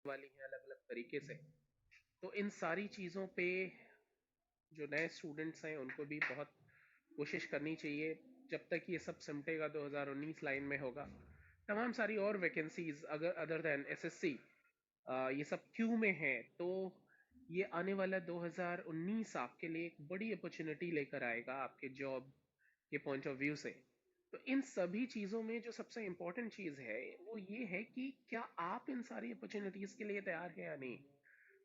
वाली हैं अलग अलग तरीके से। तो इन सारी चीज़ों पे जो नए स्टूडेंट्स हैं उनको भी बहुत कोशिश करनी चाहिए। जब तक ये सब सिमटेगा 2019 लाइन में होगा। तमाम सारी और वैकेंसीज अगर अदर देन एसएससी ये सब क्यू में है, तो ये आने वाला 2019 आपके लिए एक बड़ी अपॉर्चुनिटी लेकर आएगा आपके जॉब के पॉइंट ऑफ व्यू से। तो इन सभी चीज़ों में जो सबसे इम्पोर्टेंट चीज़ है वो ये है कि क्या आप इन सारी अपॉर्चुनिटीज़ के लिए तैयार हैं या नहीं।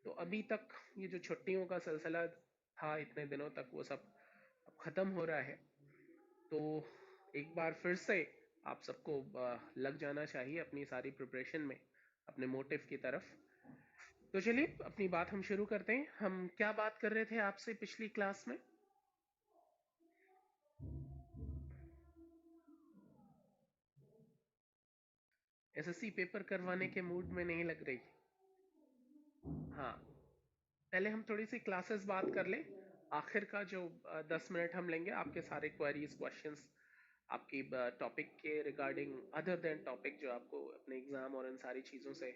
तो अभी तक ये जो छुट्टियों का सिलसिला था इतने दिनों तक, वो सब अब ख़त्म हो रहा है। तो एक बार फिर से आप सबको लग जाना चाहिए अपनी सारी प्रिपरेशन में, अपने मोटिव की तरफ। तो चलिए अपनी बात हम शुरू करते हैं। हम क्या बात कर रहे थे आपसे पिछली क्लास में? एसएससी पेपर करवाने के मूड में नहीं लग रही। हाँ, पहले हम थोड़ी सी क्लासेस बात कर लें। आखिर का जो 10 मिनट हम लेंगे आपके सारे क्वेरीज क्वेश्चंस आपकी टॉपिक के रिगार्डिंग, अदर देन टॉपिक जो आपको अपने एग्जाम और इन सारी चीज़ों से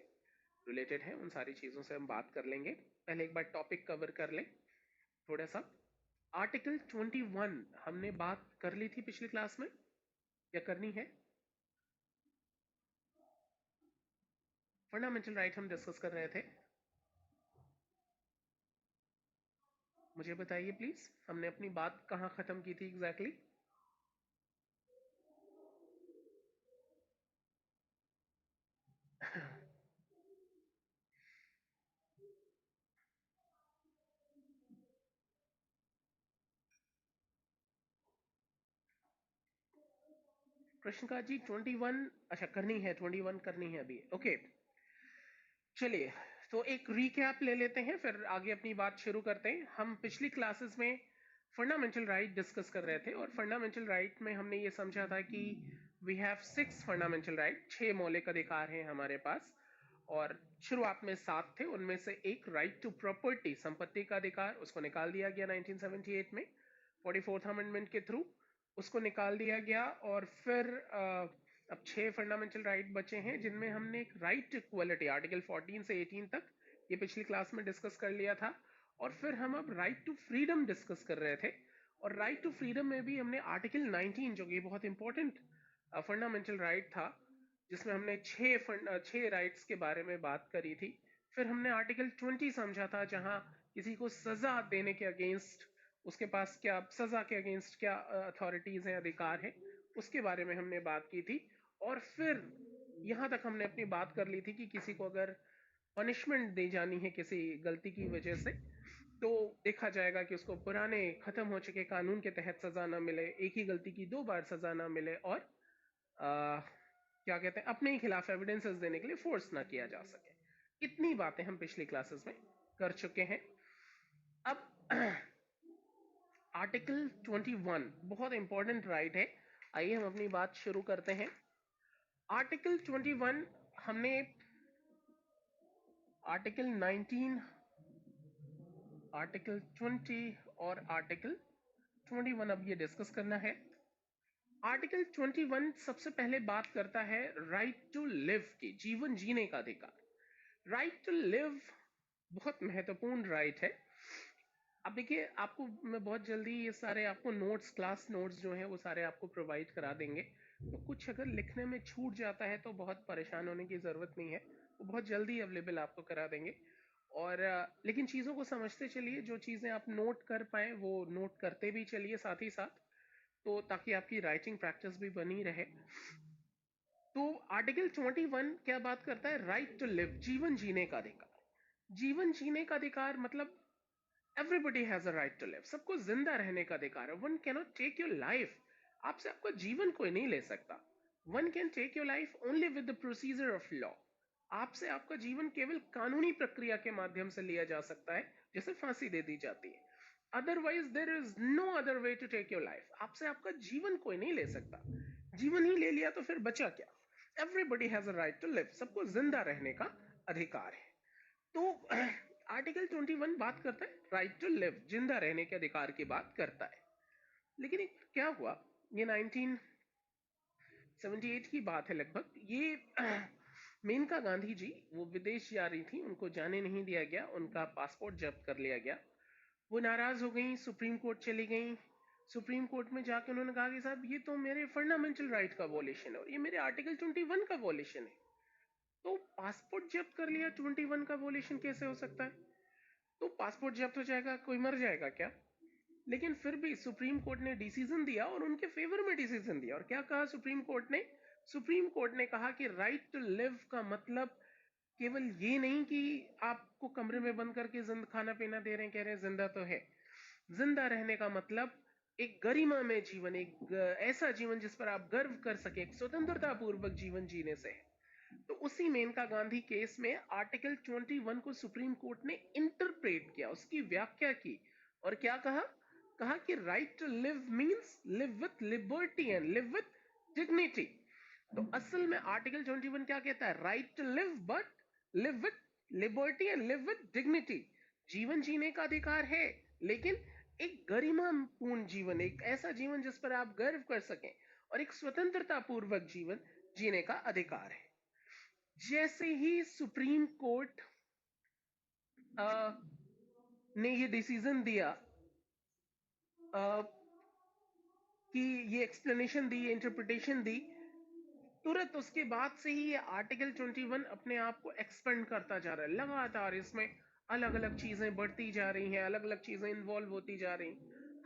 रिलेटेड है, उन सारी चीज़ों से हम बात कर लेंगे। पहले एक बार टॉपिक कवर कर लें थोड़ा सा। आर्टिकल 21 हमने बात कर ली थी पिछली क्लास में, या करनी है? फंडामेंटल राइट हम डिस्कस कर रहे थे। मुझे बताइए प्लीज, हमने अपनी बात कहाँ खत्म की थी एग्जैक्टली exactly? कृष्णकांत जी 21, अच्छा करनी है, 21 करनी है अभी, ओके। चलिए, तो एक रीकैप ले लेते हैं फिर आगे अपनी बात शुरू करते हैं। हम पिछली क्लासेस में फंडामेंटल राइट डिस्कस कर रहे थे और फंडामेंटल राइट में हमने ये समझा था कि वी हैव 6 फंडामेंटल राइट, 6 मौलिक अधिकार हैं हमारे पास। और शुरुआत में 7 थे, उनमें से एक राइट टू प्रॉपर्टी, संपत्ति का अधिकार, उसको निकाल दिया गया 1978 में 44th अमेंडमेंट के थ्रू, उसको निकाल दिया गया। और फिर अब 6 फंडामेंटल राइट बचे हैं जिनमें हमने एक राइट टू इक्वलिटी आर्टिकल 14 से 18 तक, ये पिछली क्लास में डिस्कस कर लिया था। और फिर हम अब राइट टू फ्रीडम डिस्कस कर रहे थे, और राइट टू फ्रीडम में भी हमने आर्टिकल 19 जो कि बहुत इंपॉर्टेंट फंडामेंटल राइट था, जिसमें हमने 6 राइट्स के बारे में बात करी थी। फिर हमने आर्टिकल 20 समझा था, जहां किसी को सजा देने के अगेंस्ट, उसके पास क्या सजा के अगेंस्ट क्या अथॉरिटीज हैं, अधिकार हैं, उसके बारे में हमने बात की थी। और फिर यहां तक हमने अपनी बात कर ली थी कि किसी को अगर पनिशमेंट दी जानी है किसी गलती की वजह से, तो देखा जाएगा कि उसको पुराने खत्म हो चुके कानून के तहत सजा ना मिले, एक ही गलती की 2 बार सजा ना मिले, और क्या कहते हैं, अपने ही खिलाफ एविडेंसेस देने के लिए फोर्स ना किया जा सके। इतनी बातें हम पिछली क्लासेस में कर चुके हैं। अब आर्टिकल 21 बहुत इंपॉर्टेंट राइट है। आइए हम अपनी बात शुरू करते हैं। आर्टिकल 21 हमने आर्टिकल 19, आर्टिकल 20 और आर्टिकल 21 अब ये डिस्कस करना है। आर्टिकल 21 सबसे पहले बात करता है राइट टू लिव की, जीवन जीने का अधिकार। राइट टू लिव बहुत महत्वपूर्ण राइट है। अब देखिए, आपको मैं बहुत जल्दी ये सारे आपको नोट्स, क्लास नोट्स जो हैं वो सारे आपको प्रोवाइड करा देंगे। तो कुछ अगर लिखने में छूट जाता है तो बहुत परेशान होने की ज़रूरत नहीं है, वो बहुत जल्दी अवेलेबल आपको करा देंगे। और लेकिन चीज़ों को समझते चलिए, जो चीज़ें आप नोट कर पाएँ वो नोट करते भी चलिए साथ ही साथ, तो ताकि आपकी राइटिंग प्रैक्टिस भी बनी रहे। तो आर्टिकल 21 क्या बात करता है? राइट टू लिव, जीवन जीने का अधिकार। जीवन जीने का अधिकार मतलब everybody has a right to live, सबको जिंदा रहने का अधिकार है। One cannot take your life, आपसे आपका जीवन कोई नहीं ले सकता। One can take your life only with the procedure of law, आपसे आपका जीवन केवल कानूनी प्रक्रिया के माध्यम से लिया जा सकता है, जैसे फांसी दे दी जाती है। Otherwise there is no other way to take your life, आपसे आपका जीवन कोई नहीं ले सकता। जीवन ही ले लिया तो फिर बचा क्या? Everybody has a right to live, सबको जिंदा रहने का अधिकार है। तो आर्टिकल 21 बात करता है राइट टू लिव, जिंदा रहने के अधिकार की बात करता है। लेकिन क्या हुआ, ये 1978 की बात है लगभग, ये मेनका गांधी जी वो विदेश जा रही थी, उनको जाने नहीं दिया गया, उनका पासपोर्ट जब्त कर लिया गया। वो नाराज हो गई, सुप्रीम कोर्ट चली गई। सुप्रीम कोर्ट में जाके उन्होंने कहा कि साहब ये तो मेरे फंडामेंटल राइट का वॉलेशन है और ये मेरे आर्टिकल 21 का वॉलेशन है। तो पासपोर्ट जब्त कर लिया, 21 का वॉलेशन कैसे हो सकता है? तो पासपोर्ट जब्त हो जाएगा, कोई मर जाएगा क्या? लेकिन फिर भी सुप्रीम कोर्ट ने डिसीजन दिया और उनके फेवर में डिसीजन दिया। और क्या कहा सुप्रीम कोर्ट ने? सुप्रीम कोर्ट ने कहा कि राइट टू लिव का मतलब केवल ये नहीं कि आपको कमरे में बंद करके खाना पीना दे रहे हैं, कह रहे हैं जिंदा तो है। जिंदा रहने का मतलब एक गरिमा में जीवन, एक ऐसा जीवन जिस पर आप गर्व कर सके, एक स्वतंत्रता पूर्वक जीवन जीने से है। तो उसी मेनका गांधी केस में आर्टिकल 21 को सुप्रीम कोर्ट ने इंटरप्रेट किया, उसकी व्याख्या की और क्या कहा? कहा कि right to live means live with liberty and live with dignity. तो असल में आर्टिकल 21 क्या कहता है? Right to live but live with liberty and live with dignity. जीवन जीने का अधिकार है, लेकिन एक गरिमापूर्ण जीवन, एक ऐसा जीवन जिस पर आप गर्व कर सकें, और एक स्वतंत्रता पूर्वक जीवन जीने का अधिकार है। जैसे ही सुप्रीम कोर्ट ने ये डिसीजन दिया, कि ये एक्सप्लेनेशन दी, इंटरप्रिटेशन दी, तुरंत उसके बाद से ही ये आर्टिकल 21 अपने आप को एक्सपेंड करता जा रहा है। लगातार इसमें अलग अलग चीजें बढ़ती जा रही हैं, अलग अलग चीजें इन्वॉल्व होती जा रही हैं।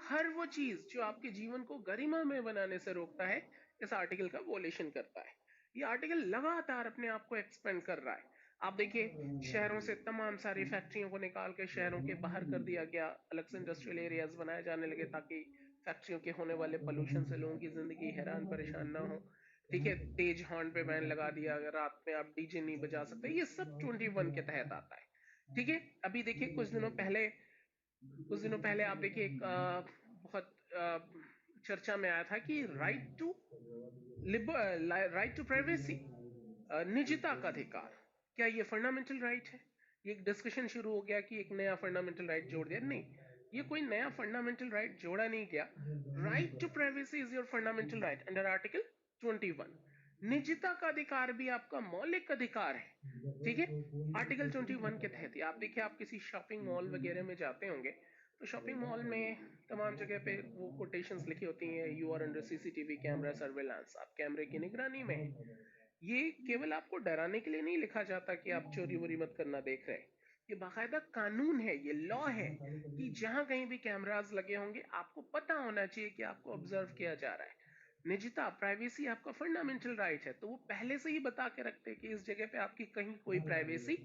हर वो चीज जो आपके जीवन को गरिमा में बनाने से रोकता है, इस आर्टिकल का वोलेशन करता है। ये आर्टिकल लगातार अपने आप को एक्सपेंड कर रहा है। आप देखिए, शहरों से तमाम सारी फैक्ट्रियों को निकाल के शहरों के बाहर कर दिया गया, अलग से इंडस्ट्रियल एरियाज बनाए जाने लगे ताकि फैक्ट्रियों के होने वाले पोल्यूशन से लोगों की जिंदगी हैरान परेशान ना हो। ठीक है, तेज हॉर्न पे बैन लगा दिया, अगर रात में आप डीजे नहीं बजा सकते, ये सब 21 के तहत आता है। ठीक है, अभी देखिए कुछ दिनों पहले आप देखिए एक बहुत चर्चा में आया था कि राइट टू प्राइवेसी, निजता का अधिकार, क्या ये फंडामेंटल राइट है? ये एक डिस्कशन शुरू हो गया कि एक नया फंडामेंटल राइट जोड़ दिया। नहीं, ये कोई नया फंडामेंटल राइट जोड़ा नहीं गया। Right to privacy is your fundamental right under article 21। निजता का अधिकार भी आपका मौलिक अधिकार है। ठीक है, आर्टिकल 21 के तहत। आप देखिए, आप किसी शॉपिंग मॉल वगैरह में जाते होंगे तो शॉपिंग मॉल में तमाम जगह पे वो कोटेशंस लिखी होती हैं, you are under CCTV camera surveillance, आप कैमरे की निगरानी में हैं। ये केवल आपको डराने के लिए नहीं लिखा जाता कि आप चोरी वोरी मत करना देख रहे हैं। ये बाकायदा कानून है, ये लॉ है कि जहां कहीं भी कैमरास लगे होंगे आपको पता होना चाहिए कि आपको ऑब्जर्व किया जा रहा है। निजता, प्राइवेसी आपका फंडामेंटल राइट है, तो वो पहले से ही बता के रखते हैं कि इस जगह पे आपकी कहीं कोई प्राइवेसी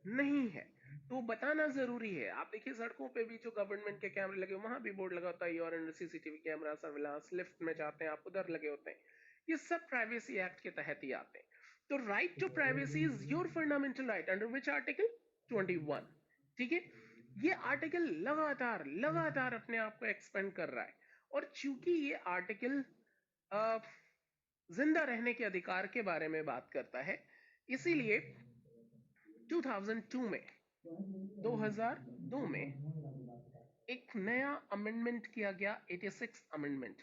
नहीं है, तो बताना जरूरी है। आप देखिए, सड़कों पे भी जो गवर्नमेंट के कैमरे लगे, वहां भी बोर्ड लगा होता है और under CCTV camera surveillance. Lift में जाते हैं आप, उधर लगे होते हैं। ये सब प्राइवेसी एक्ट के तहत ही आते हैं। तो right to privacy is your fundamental right under which article 21। ठीक है, ये आर्टिकल लगातार लगातार अपने आप को एक्सपेंड कर रहा है। और चूंकि ये आर्टिकल जिंदा रहने के अधिकार के बारे में बात करता है, इसीलिए 2002 में एक नया अमेंडमेंट किया गया, 86 अमेंडमेंट।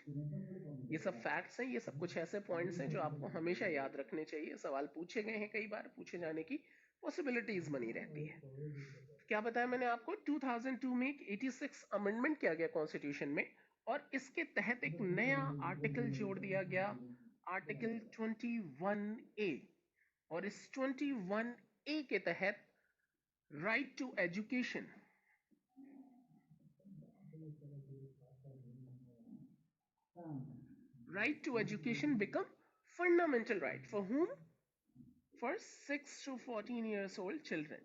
ये सब फैक्ट्स हैं, ये सब कुछ ऐसे पॉइंट्स हैं जो आपको हमेशा याद रखने चाहिए। सवाल पूछे गए हैं, कई बार पूछे जाने की पॉसिबिलिटीज बनी रहती है। क्या बताया मैंने आपको? 2002 में एक 86 अमेंडमेंट किया गया कॉन्स्टिट्यूशन में, और इसके तहत एक नया आर्टिकल जोड़ दिया गया, आर्टिकल 21A। और इस 21A के तहत right to education, right to education become fundamental right for whom? For 6 to 14 years old children।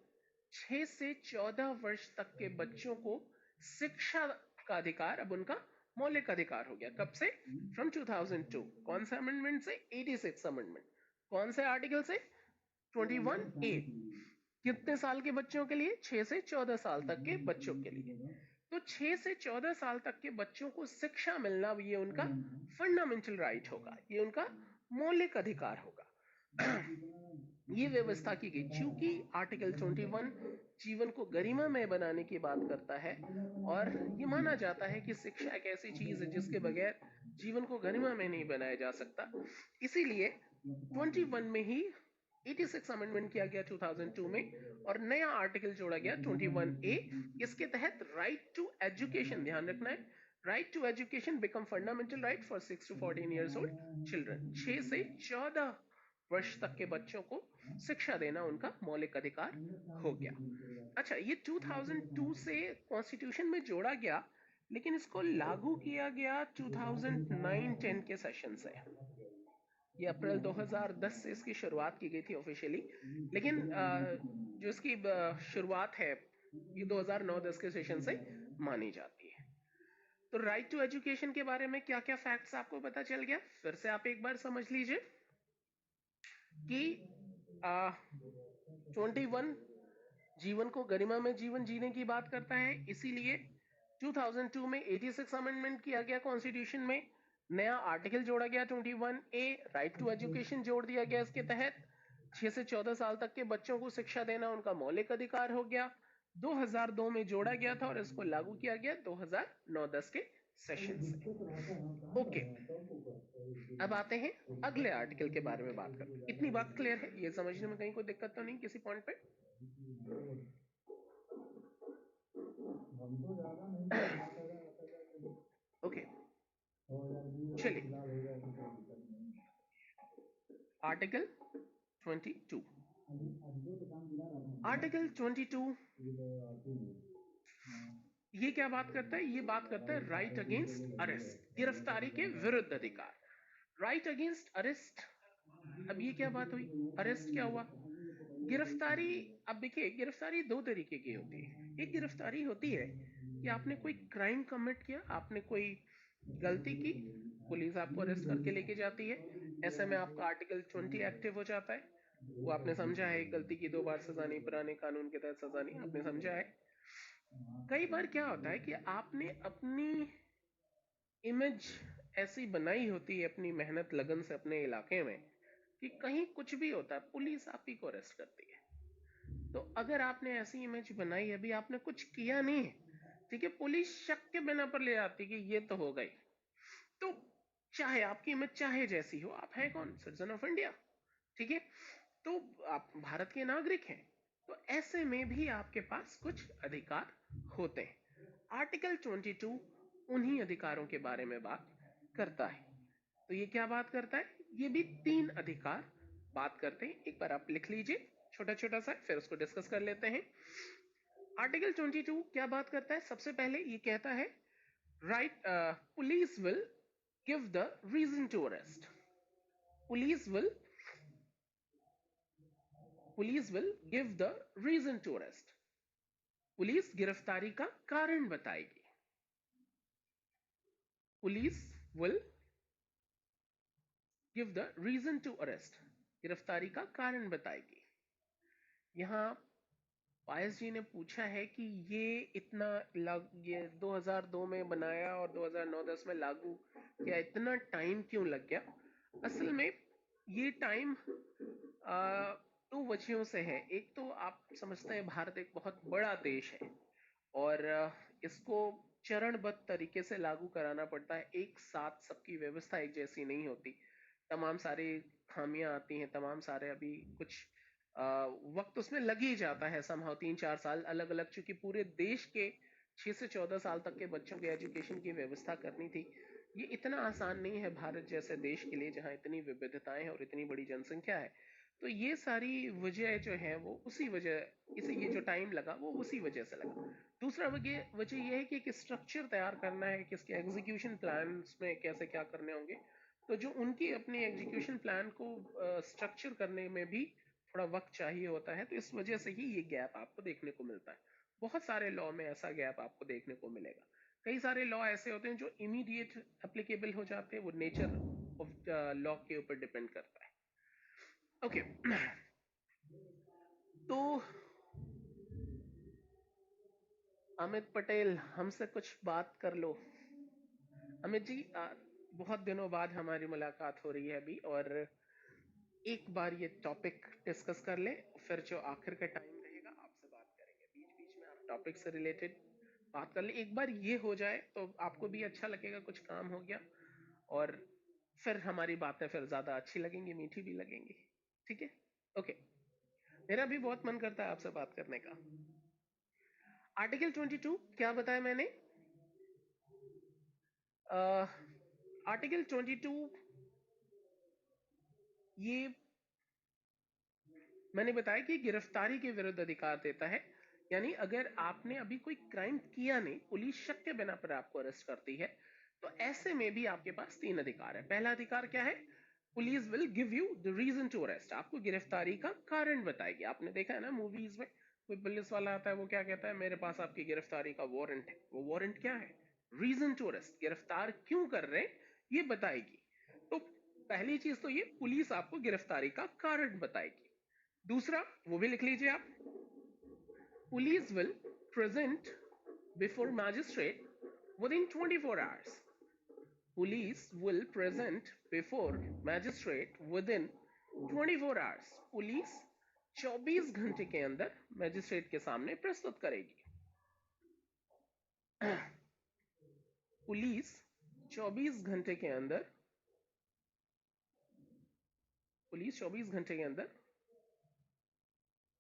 6 से 14 वर्ष तक के बच्चों को शिक्षा का अधिकार अब उनका मौलिक अधिकार हो गया। कब से? फ्रॉम 2002। कौन सा अमेंडमेंट से? 86 अमेंडमेंट। कौन से आर्टिकल से? 21A। कितने साल के बच्चों के लिए? 6 से 14 साल तक के बच्चों के लिए। तो 6 से 14 साल तक के बच्चों को शिक्षा मिलना, ये उनका फंडामेंटल राइट होगा, ये उनका मौलिक अधिकार होगा। ये व्यवस्था की गई क्योंकि आर्टिकल 21 जीवन को गरिमा में बनाने की बात करता है, और ये माना जाता है कि शिक्षा एक ऐसी चीज है जिसके बगैर जीवन को गरिमा में नहीं बनाया जा सकता। इसीलिए 21 में ही 86 अमेंडमेंट किया गया 2002 में और नया आर्टिकल जोड़ा गया 21A। इसके तहत राइट टू एजुकेशन, ध्यान रखना है, right to education become fundamental right for 6 to 14 years old children. 6 से 14 वर्ष तक के बच्चों को शिक्षा देना उनका मौलिक अधिकार हो गया। अच्छा, ये 2002 से कॉन्स्टिट्यूशन में जोड़ा गया, लेकिन इसको लागू किया गया 2009-10 के सेशन से। ये अप्रैल 2010 से इसकी शुरुआत की गई थी ऑफिशियली, लेकिन जो इसकी शुरुआत है ये 2009-10 के सेशन से मानी जाती है। तो राइट टू एजुकेशन के बारे में क्या क्या फैक्ट्स आपको पता चल गया, फिर से आप एक बार समझ लीजिए कि 21 जीवन को गरिमा में जीवन जीने की बात करता है, इसीलिए 2002 में 86 अमेंडमेंट किया गया कॉन्स्टिट्यूशन में, नया आर्टिकल जोड़ा गया 21A, राइट टू एजुकेशन जोड़ दिया गया इसके तहत। 6 से 14 साल तक के बच्चों को शिक्षा देना उनका मौलिक अधिकार हो गया। 2002 में जोड़ा गया था और इसको लागू किया गया 2009-10 के सेशन से। ओके, अब आते हैं अगले आर्टिकल के बारे में बात करते हैं। इतनी बात क्लियर है, ये समझने में कहीं कोई दिक्कत तो नहीं किसी पॉइंट पे? ओके, चलिए आर्टिकल 22। आर्टिकल 22 ये क्या बात करता है? ये बात करता है राइट अगेंस्ट अरेस्ट, गिरफ्तारी के विरुद्ध अधिकार। राइट अगेंस्ट अरेस्ट, अब ये क्या बात हुई? अरेस्ट क्या हुआ? गिरफ्तारी। अब देखिए, गिरफ्तारी दो तरीके की होती है। एक गिरफ्तारी होती है कि आपने कोई क्राइम कमिट किया, आपने कोई गलती की, पुलिस आपको अरेस्ट करके लेके जाती है, ऐसे में आपका आर्टिकल 20 एक्टिव हो जाता है। वो आपने समझा है गलती की 2 बार सजा नहीं, पुराने कानून के तहत सजा नहीं, आपने समझा है। कई बार क्या होता है कि आपने अपनी इमेज ऐसी बनाई होती है अपनी मेहनत लगन से अपने इलाके में कि कहीं कुछ भी होता है पुलिस आप ही को अरेस्ट करती है। तो अगर आपने ऐसी इमेज बनाई, अभी आपने कुछ किया नहीं है, ठीक है, पुलिस शक के बिना पर ले आती कि ये तो हो गई। तो चाहे आपकी इमेज चाहे जैसी हो, आप हैं कौन? सिटीजन ऑफ इंडिया, ठीक है, तो आप भारत के नागरिक हैं, तो ऐसे में भी आपके पास कुछ अधिकार होते हैं। आर्टिकल 22 उन्हीं अधिकारों के बारे में बात करता है। तो ये क्या बात करता है? ये भी 3 अधिकार बात करते हैं। एक बार आप लिख लीजिए छोटा छोटा सा, फिर उसको डिस्कस कर लेते हैं। आर्टिकल 22 क्या बात करता है? सबसे पहले ये कहता है right, police will give the reason to arrest. Police will give the reason to arrest. Police गिरफ्तारी का कारण बताएगी। Police will give the reason to arrest, गिरफ्तारी का कारण बताएगी। यहां पायस जी ने पूछा है कि ये ये 2002 में बनाया और 2009-10 में लागू किया, इतना टाइम क्यों लग गया? असल में ये टाइम 2 वजहों से है। एक तो आप समझते हैं भारत एक बहुत बड़ा देश है और इसको चरणबद्ध तरीके से लागू कराना पड़ता है, एक साथ सबकी व्यवस्था एक जैसी नहीं होती, तमाम सारी खामियां आती हैं, तमाम सारे अभी कुछ वक्त उसमें लग ही जाता है, समहाउ 3-4 साल अलग अलग, चूंकि पूरे देश के 6 से 14 साल तक के बच्चों के एजुकेशन की व्यवस्था करनी थी। ये इतना आसान नहीं है भारत जैसे देश के लिए जहां इतनी विविधताएं हैं और इतनी बड़ी जनसंख्या है। तो ये सारी वजह जो है वो उसी वजह, इसे ये जो टाइम लगा वो उसी वजह से लगा। दूसरा वजह ये है कि एक स्ट्रक्चर तैयार करना है कि इसके एग्जीक्यूशन प्लान्स में कैसे क्या करने होंगे, तो जो उनकी अपनी एग्जीक्यूशन प्लान को स्ट्रक्चर करने में भी थोड़ा वक्त चाहिए होता है, तो इस वजह से ही ये गैप आपको देखने को मिलता है। बहुत सारे लॉ में ऐसा गैप आपको देखने को मिलेगा। कई सारे लॉ ऐसे होते हैं जो इमीडिएट एप्लीकेबल हो जाते हैं, वो नेचर ऑफ लॉ के ऊपर डिपेंड करता है। ओके, तो अमित पटेल हमसे कुछ बात कर लो। अमित जी, बहुत दिनों बाद हमारी मुलाकात हो रही है अभी, और एक बार ये टॉपिक डिस्कस कर ले, फिर जो आखिर का टाइम रहेगा आपसे बात करेंगे। बीच बीच में आप टॉपिक से रिलेटेड बात कर ले, एक बार ये हो जाए तो आपको भी अच्छा लगेगा, कुछ काम हो गया, और फिर हमारी बातें फिर ज्यादा अच्छी लगेंगी, मीठी भी लगेंगी। ठीक है? ओके, मेरा भी बहुत मन करता है आपसे बात करने का। आर्टिकल 22 क्या बताया मैंने? आर्टिकल 22 ये मैंने बताया कि गिरफ्तारी के विरुद्ध अधिकार देता है। यानी अगर आपने अभी कोई क्राइम किया नहीं, पुलिस शक के बिना पर आपको अरेस्ट करती है, तो ऐसे में भी आपके पास 3 अधिकार है। पहला अधिकार क्या है? Police will give you the reason to arrest, आपको गिरफ्तारी का कारण बताएगी। आपने देखा है ना मूवीज में, कोई पुलिस वाला आता है, वो क्या कहता है? मेरे पास आपकी गिरफ्तारी का वारंट है। वो वारंट क्या है? रीजन टू अरेस्ट, गिरफ्तार क्यों कर रहे हैं ये बताएगी। तो पहली चीज तो ये, पुलिस आपको गिरफ्तारी का कारण बताएगी। दूसरा, वो भी लिख लीजिए आप, police will present before magistrate within 24 hours. Police will present before magistrate within 24 hours. Police 24 घंटे के अंदर मैजिस्ट्रेट के सामने प्रस्तुत करेगी। पुलिस 24 घंटे के अंदर, पुलिस 24 घंटे के अंदर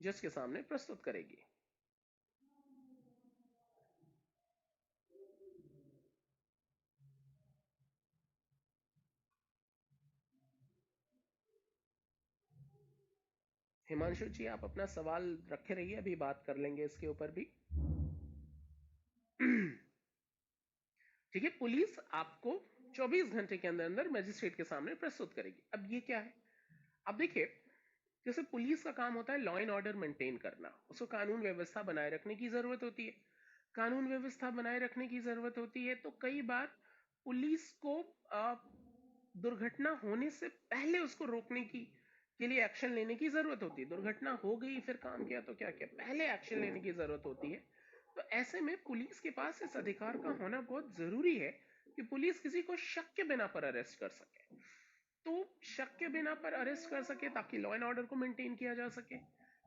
जज के सामने प्रस्तुत करेगी। हिमांशु जी, आप अपना सवाल रखे रहिए, अभी बात कर लेंगे इसके ऊपर भी। ठीक है, पुलिस आपको 24 घंटे के अंदर अंदर मजिस्ट्रेट के सामने प्रस्तुत करेगी। अब ये क्या है? अब देखिए, जैसे पुलिस का काम होता है लॉ एंड ऑर्डर मेंटेन करना, उसको कानून व्यवस्था बनाए रखने की जरूरत होती है। कानून व्यवस्था बनाए रखने की जरूरत होती है, तो कई बार पुलिस को दुर्घटना होने से पहले उसको रोकने की के लिए एक्शन लेने की जरूरत होती है। दुर्घटना हो गई, फिर काम किया तो क्या किया, पहले एक्शन लेने की जरूरत होती है। तो ऐसे में पुलिस के पास इस अधिकार का होना बहुत जरूरी है कि पुलिस किसी को शक के बिना पर अरेस्ट कर सके। तो शक के बिना पर अरेस्ट कर सके ताकि लॉ एंड ऑर्डर को मेंटेन किया जा सके।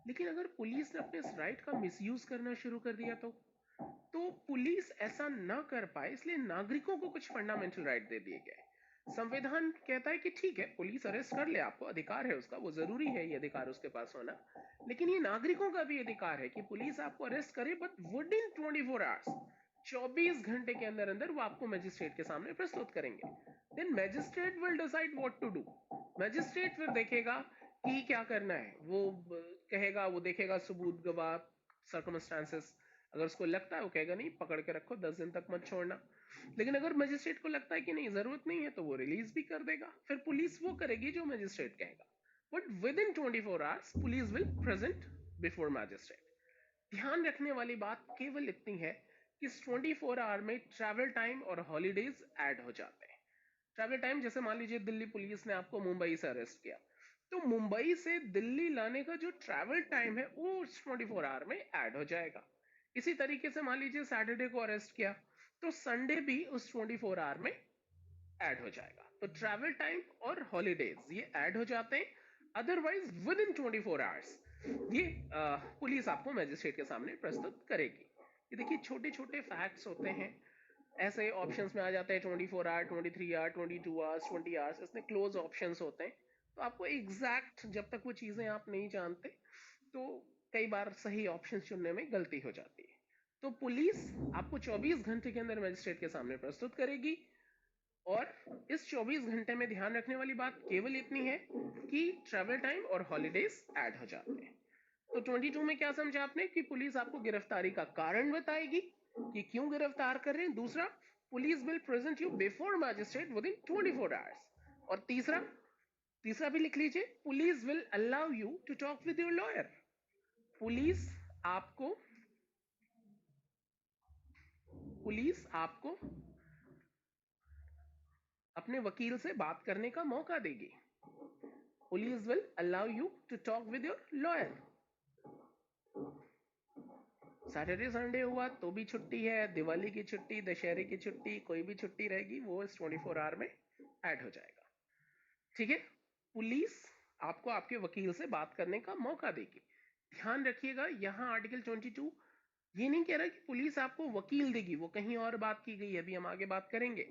लेकिन अगर पुलिस ने अपने इस राइट का मिसयूज करना शुरू कर दिया तो पुलिस ऐसा ना कर पाए, इसलिए नागरिकों को कुछ फंडामेंटल राइट दे दिए गए। संविधान कहता है कि ठीक है, पुलिस अरेस्ट कर ले, आपको अधिकार है उसका, वो जरूरी है ये अधिकार उसके पास होना। लेकिन ये नागरिकों का भी अधिकार है कि पुलिस आपको अरेस्ट करे, बट विद इन 24 आवर्स, 24 घंटे के अंदर अंदर वो आपको मजिस्ट्रेट के सामने प्रस्तुत करेंगे। Then magistrate will decide what to do. Magistrate फिर देखेगा कि क्या करना है, वो कहेगा, वो देखेगा सबूत, गवाह, सर्कमस्टांसेस। अगर उसको लगता है, वो कहेगा नहीं, पकड़ के रखो, 10 दिन तक मत छोड़ना। लेकिन अगर मजिस्ट्रेट को लगता है कि नहीं, जरूरत नहीं है, तो वो रिलीज भी कर देगा। फिर पुलिस वो करेगी जो मजिस्ट्रेट कहेगा, but with in 24 hours police will present before magistrate. ध्यान रखने वाली बात केवल इतनी है कि इस 24 आवर में ट्रैवल टाइम और हॉलीडेज ऐड हो जाते हैं। ट्रैवल टाइम, जैसे मान लीजिए दिल्ली पुलिस ने आपको मुंबई से अरेस्ट किया, तो मुंबई से दिल्ली लाने का जो ट्रैवल टाइम है वो 24 आवर में ऐड हो जाएगा। इसी तरीके से मान लीजिए सैटरडे को अरेस्ट किया, तो संडे भी उस 24 आवर में ऐड हो जाएगा। तो ट्रैवल टाइम और हॉलीडेज ये ऐड हो जाते हैं। अदरवाइज विद इन 24 आवर्स ये पुलिस आपको मैजिस्ट्रेट के सामने प्रस्तुत करेगी। ये देखिए, छोटे छोटे फैक्ट्स होते हैं, ऐसे ऑप्शंस में आ जाते हैं 24 आवर, 23 आवर, 22 आवर्स, 20 आवर्स, इसमें क्लोज ऑप्शंस होते हैं। तो आपको एग्जैक्ट जब तक वो चीजें आप नहीं जानते, तो कई बार सही ऑप्शन चुनने में गलती हो जाती है। तो पुलिस आपको 24 घंटे के अंदर मजिस्ट्रेट के सामने प्रस्तुत करेगी। और इस 24 घंटे में ध्यान रखने वाली बात केवल इतनी है कि ट्रैवल टाइम और हॉलीडेज ऐड हो जाते हैं। तो 22 में क्या समझा आपने? कि पुलिस आपको गिरफ्तारी का कारण बताएगी कि क्यों गिरफ्तार कर रहे हैं। दूसरा, police will present you before magistrate within 24 hours. और तीसरा, तीसरा भी लिख लीजिए, police will allow you to talk with your lawyer. Police आपको पुलिस आपको अपने वकील से बात करने का मौका देगी। Police will allow you to talk with your lawyer. Saturday Sunday हुआ तो भी छुट्टी है, दिवाली की छुट्टी, दशहरे की छुट्टी, कोई भी छुट्टी रहेगी वो इस 24 आवर में ऐड हो जाएगा। ठीक है, पुलिस आपको आपके वकील से बात करने का मौका देगी। ध्यान रखिएगा, यहां आर्टिकल 22 ये नहीं कह रहा कि पुलिस आपको वकील देगी, वो कहीं और बात की गई है, अभी हम आगे बात करेंगे।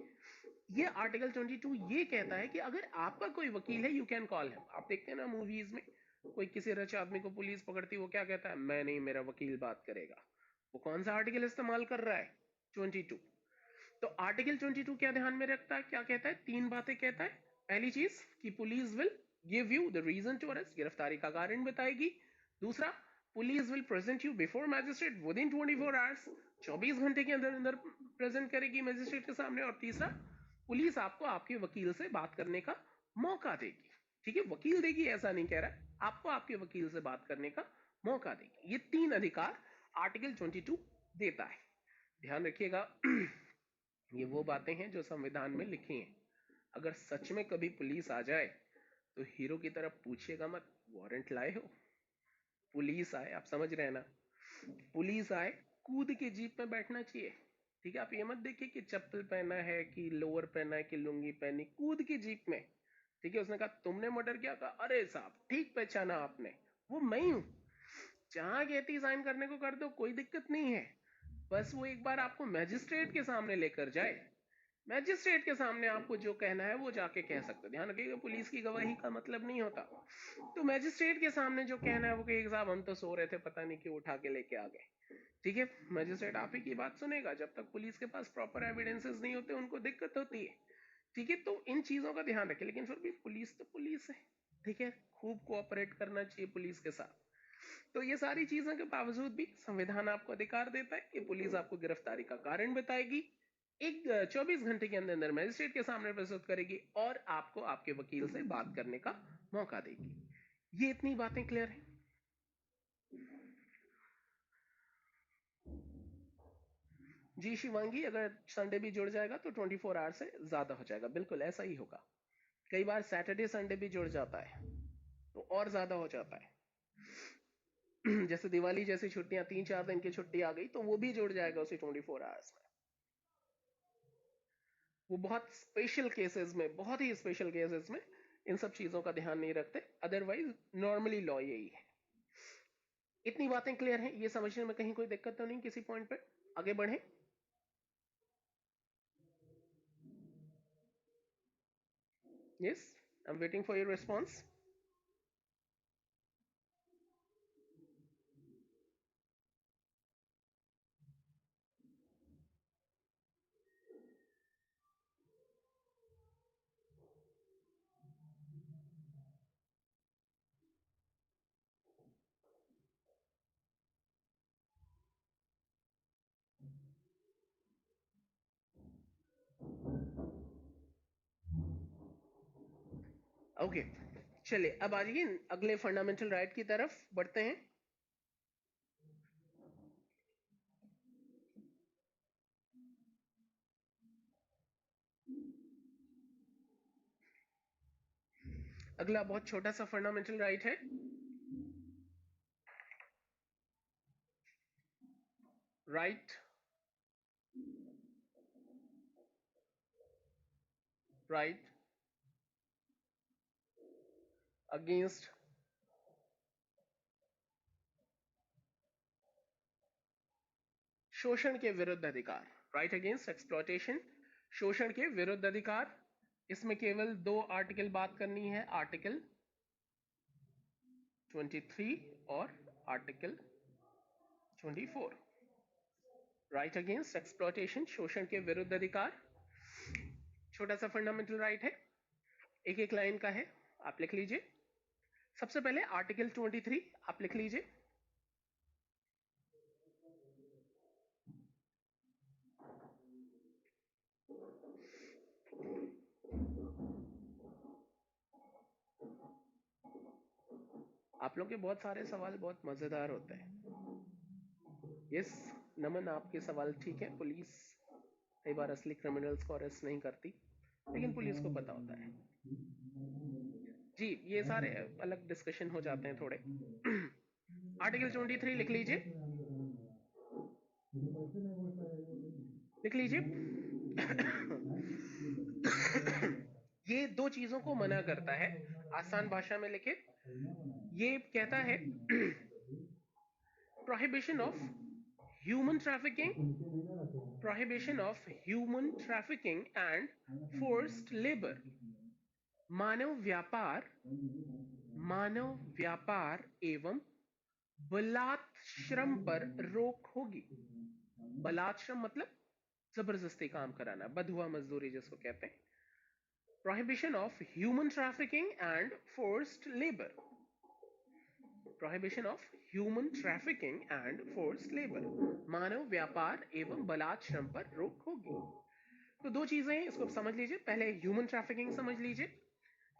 ये आर्टिकल 22 ये कहता है कि अगर आपका कोई वकील है, यू कैन कॉल हिम। आप देखते हैं ना मूवीज में, कोई किसी रच आदमी को पुलिस पकड़ती, वो क्या कहता है? मैं नहीं, मेरा वकील बात करेगा। वो कौन सा आर्टिकल इस्तेमाल कर रहा है? 22। तो आर्टिकल 22 क्या ध्यान में रखता है? क्या कहता है? 3 बातें कहता है। पहली चीज कि police will give you the reason to arrest, गिरफ्तारी का कारण बताएगी। दूसरा, police will present you before magistrate within 24 hours, 24 घंटे के अंदर अंदर प्रेजेंट करेगी मैजिस्ट्रेट के सामने। और तीसरा, पुलिस आपको आपके वकील से बात करने का मौका देगी। ठीक है, वकील देगी ऐसा नहीं कह रहा, आपको आपके वकील से बात करने का मौका देगी। ये 3 अधिकार आर्टिकल 22 देता है। ध्यान रखिएगा, ये वो बातें हैं जो संविधान में लिखी हैं। अगर सच में कभी पुलिस आ जाए तो हीरो की तरफ पूछिएगा मत, वारंट लाए हो? पुलिस आए, आप समझ रहे हैं ना, पुलिस आए, कूद के जीप में बैठना चाहिए। ठीक है, आप ये मत देखिए कि चप्पल पहना है कि लोअर पहना है कि लुंगी पहनी, कूद के जीप में। ठीक है, उसने कहा तुमने मर्डर किया? कहा अरे साहब ठीक पहचाना आपने, वो मैं हूं। जहां कहती साइन करने को कर दो, कोई दिक्कत नहीं है। बस वो एक बार आपको मैजिस्ट्रेट के सामने लेकर जाए, मैजिस्ट्रेट के सामने आपको जो कहना है वो जाके कह सकते हैं। ध्यान रखिएगा, पुलिस की गवाही का मतलब नहीं होता। तो मैजिस्ट्रेट के सामने जो कहना है वो कहेगा साहब हम तो सो रहे थे, पता नहीं क्यों उठा के लेके आ गए। ठीक है, मैजिस्ट्रेट आप ही की बात सुनेगा। जब तक पुलिस के पास प्रॉपर एविडेंसेस नहीं होते उनको दिक्कत होती है। ठीक है, तो इन चीजों का ध्यान रखें। लेकिन फिर भी पुलिस तो पुलिस है। ठीक है, खूब कोऑपरेट करना चाहिए पुलिस के साथ। तो ये सारी चीजों के बावजूद भी संविधान आपको अधिकार देता है कि पुलिस आपको गिरफ्तारी का कारण बताएगी, एक 24 घंटे के अंदर अंदर मजिस्ट्रेट के सामने प्रस्तुत करेगी और आपको आपके वकील से बात करने का मौका देगी। ये इतनी बातें क्लियर है? जी शिवांगी, अगर संडे भी जुड़ जाएगा तो 24 आवर से ज्यादा हो जाएगा। बिल्कुल ऐसा ही होगा। कई बार सैटरडे संडे भी जुड़ जाता है तो और ज्यादा हो जाता है। जैसे दिवाली जैसी छुट्टियां, 3-4 दिन की छुट्टी आ गई तो वो भी जुड़ जाएगा उसी 24 आवर्स में। वो बहुत स्पेशल केसेस में, बहुत ही स्पेशल केसेस में इन सब चीजों का ध्यान नहीं रखते। अदरवाइज नॉर्मली लॉ यही है। इतनी बातें क्लियर हैं? ये समझने में कहीं कोई दिक्कत तो नहीं किसी पॉइंट पे? आगे बढ़े। Yes, I am waiting for your response. Okay, चलिए अब आ जाइए अगले फंडामेंटल राइट की तरफ बढ़ते हैं। अगला बहुत छोटा सा फंडामेंटल राइट है, राइट राइट अगेंस्ट शोषण के विरुद्ध अधिकार। राइट अगेंस्ट एक्सप्लॉयटेशन, शोषण के विरुद्ध अधिकार। इसमें केवल 2 आर्टिकल बात करनी है, आर्टिकल 23 और आर्टिकल 24। राइट अगेंस्ट एक्सप्लॉयटेशन, शोषण के विरुद्ध अधिकार, छोटा सा फंडामेंटल राइट है, एक एक लाइन का है, आप लिख लीजिए। सबसे पहले आर्टिकल 23 आप लिख लीजिए। आप लोग के बहुत सारे सवाल बहुत मजेदार होते हैं। यस नमन, आपके सवाल ठीक है। पुलिस कई बार असली क्रिमिनल्स को अरेस्ट नहीं करती, लेकिन पुलिस को पता होता है। जी, ये सारे अलग डिस्कशन हो जाते हैं थोड़े। आर्टिकल 23 लिख लीजिए, लिख लीजिए। ये 2 चीजों को मना करता है, आसान भाषा में लिखे। ये कहता है prohibition of human trafficking, prohibition of human trafficking and forced labour, मानव व्यापार, मानव व्यापार एवं बलात्श्रम पर रोक होगी। बलात्श्रम मतलब जबरदस्ती काम कराना, बधुआ मजदूरी जिसको कहते हैं। Prohibition of human trafficking and forced labour. Prohibition of human trafficking and forced labour, मानव व्यापार एवं बलात्श्रम पर रोक होगी। तो दो चीजें हैं, इसको समझ लीजिए। पहले ह्यूमन ट्रैफिकिंग समझ लीजिए।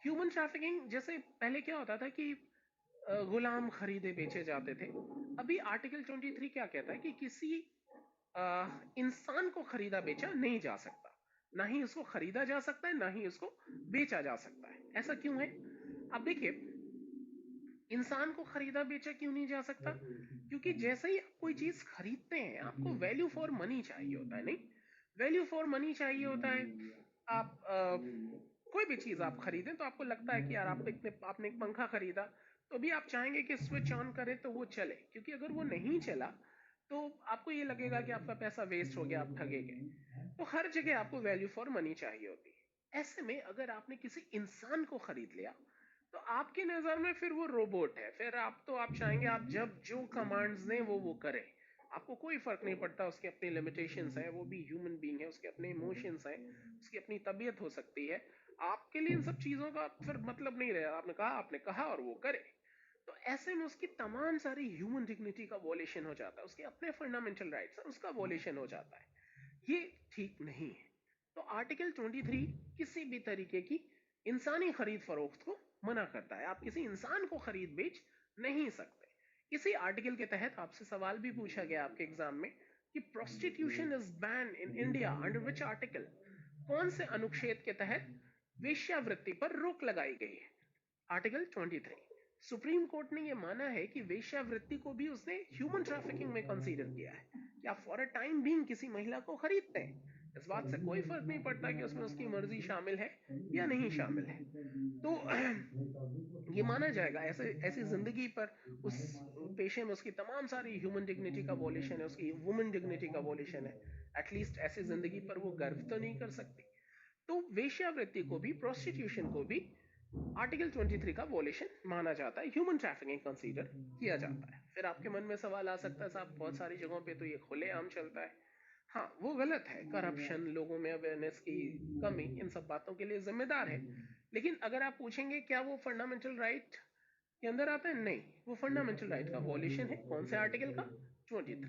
ह्यूमन ट्रैफिकिंग जैसे पहले क्या होता था कि गुलाम खरीदे बेचे जाते थे। अभी आर्टिकल 23 क्या कहता है कि किसी इंसान को खरीदा बेचा नहीं जा सकता, ना ही उसको खरीदा जा सकता है, ना ही उसको बेचा जा सकता है। ऐसा क्यों है? अब देखिए, इंसान को खरीदा बेचा क्यों नहीं जा सकता? क्योंकि जैसे ही आप कोई चीज खरीदते हैं आपको वैल्यू फॉर मनी चाहिए होता है, नहीं? वैल्यू फॉर मनी चाहिए होता है। आप कोई भी चीज आप खरीदें तो आपको लगता है कि यार आपने एक पंखा खरीदा तो भी आप चाहेंगे कि स्विच ऑन करें तो वो चले, क्योंकि अगर वो नहीं चला तो आपको ये लगेगा कि आपका पैसा वेस्ट हो गया, आप ठगे गए। तो हर जगह आपको वैल्यू फॉर मनी चाहिए होती है। ऐसे में अगर आपने किसी इंसान को खरीद लिया तो आपकी नजर में फिर वो रोबोट है, फिर आप चाहेंगे आप जब जो कमांड्स दें वो करे। आपको कोई फर्क नहीं पड़ता, उसके अपने लिमिटेशंस हैं, वो भी ह्यूमन बीइंग है, उसके अपने इमोशंस हैं, उसकी अपनी तबीयत हो सकती है। आपके लिए इन सब चीजों का फिर मतलब नहीं रहा। आपने कहा और वो करे। तो ऐसे में उसकी तमाम सारी ह्यूमन डिग्निटी का वॉलेशन हो जाता है, उसके अपने फंडामेंटल राइट्स हैं उसका वॉलेशन हो जाता है। ये ठीक नहीं है। तो आर्टिकल 23 किसी भी तरीके की इंसानी खरीद फरोख्त को मना करता है। आप किसी इंसान को खरीद बेच नहीं सकते। इसी आर्टिकल के तहत आपसे सवाल भी पूछा गया आपके एग्जाम में कि prostitution is ban in India under which article. कौन से अनुच्छेद के तहत वेश्यावृत्ति पर रोक लगाई गई है? आर्टिकल 23। सुप्रीम कोर्ट ने यह माना है कि वेश्यावृत्ति को भी उसने ह्यूमन ट्रैफिकिंग में कंसीडर किया है कि आप फॉर अ टाइम बीइंग किसी महिला को खरीदते हैं। इस बात से कोई फर्क नहीं पड़ता कि उसमें उसकी मर्जी शामिल है या नहीं शामिल है। तो ये माना जाएगा ऐसे ऐसी जिंदगी पर उस पेशे में उसकी तमाम सारी ह्यूमन डिग्निटी का वॉल्यूशन है, उसकी वुमन डिग्निटी का वॉल्यूशन है। एटलीस्ट ऐसी जिंदगी पर वो गर्व तो नहीं कर सकती। तो वेश्यावृत्ति को भी, प्रोस्टिट्यूशन को भी आर्टिकल 23 का वॉल्यूशन माना जाता है, ह्यूमन ट्रैफिकिंग कंसीडर किया जाता है। फिर आपके मन में सवाल आ सकता है साहब बहुत सारी जगहों पे तो ये खुलेआम चलता है। हाँ, वो गलत है। करप्शन, लोगों में अवेयरनेस की कमी, इन सब बातों के लिए जिम्मेदार है। लेकिन अगर आप पूछेंगे क्या वो फंडामेंटल राइट के अंदर आता है? नहीं, वो फंडामेंटल राइट का वॉल्यूशन है। कौन से आर्टिकल का? 23।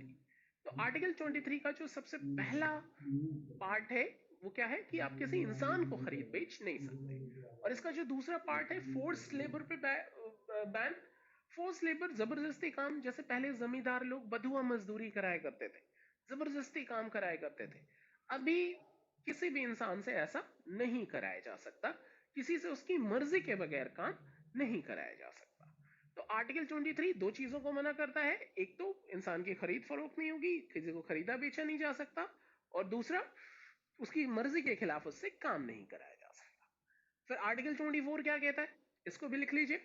तो आर्टिकल 23 का जो सबसे पहला पार्ट है वो क्या है कि आप किसी इंसान को खरीद बेच नहीं सकते। और इसका जो दूसरा पार्ट है फोर्स लेबर पे बैन। फोर्स लेबर जबरदस्ती काम, जैसे पहले जमींदार लोग बधुआ मजदूरी कराया करते थे, जबरदस्ती काम कराया करते थे। अभी किसी भी इंसान से ऐसा नहीं कराया जा सकता, किसी से उसकी मर्जी के बगैर काम नहीं कराया जा सकता। तो आर्टिकल 23 दो चीजों को मना करता है। एक तो इंसान की खरीद फरोख्त नहीं होगी, किसी को खरीदा बेचा नहीं जा सकता, और दूसरा उसकी मर्जी के खिलाफ उससे काम नहीं कराया जा सकता। फिर आर्टिकल 24 क्या कहता है, इसको भी लिख लीजिए।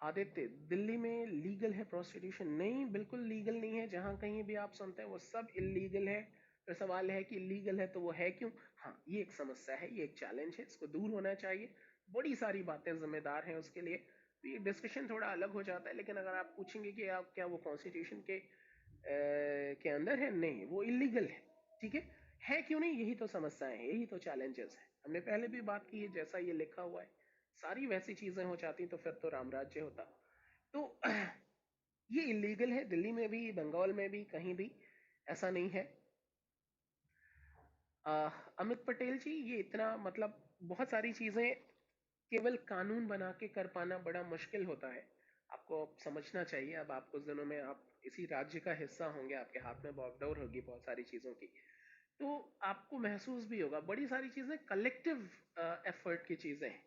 आदित्य, दिल्ली में लीगल है प्रोस्टिट्यूशन? नहीं, बिल्कुल लीगल नहीं है। जहां कहीं भी आप सुनते हैं वो सब इलीगल है। फिर सवाल है कि लीगल है तो वो है क्यों? हाँ, ये एक समस्या है, ये एक चैलेंज है, इसको दूर होना चाहिए। बड़ी सारी बातें जिम्मेदार हैं उसके लिए। तो ये डिस्कशन थोड़ा अलग हो जाता है। लेकिन अगर आप पूछेंगे कि आप क्या वो कॉन्स्टिट्यूशन के अंदर है, नहीं, वो इलीगल है। ठीक है क्यों नहीं? यही तो समस्याएं हैं, यही तो चैलेंजेस है। हमने पहले भी बात की है, जैसा ये लिखा हुआ है सारी वैसी चीजें हो जाती तो फिर तो रामराज्य होता। तो ये इलीगल है, दिल्ली में भी, बंगाल में भी, कहीं भी ऐसा नहीं है। अमित पटेल जी, ये इतना मतलब बहुत सारी चीजें केवल कानून बना के कर पाना बड़ा मुश्किल होता है। आपको समझना चाहिए। अब आप कुछ दिनों में आप इसी राज्य का हिस्सा होंगे, आपके हाथ में बागडोर होगी बहुत सारी चीजों की। तो आपको महसूस भी होगा बड़ी सारी चीजें कलेक्टिव एफर्ट की चीजें हैं।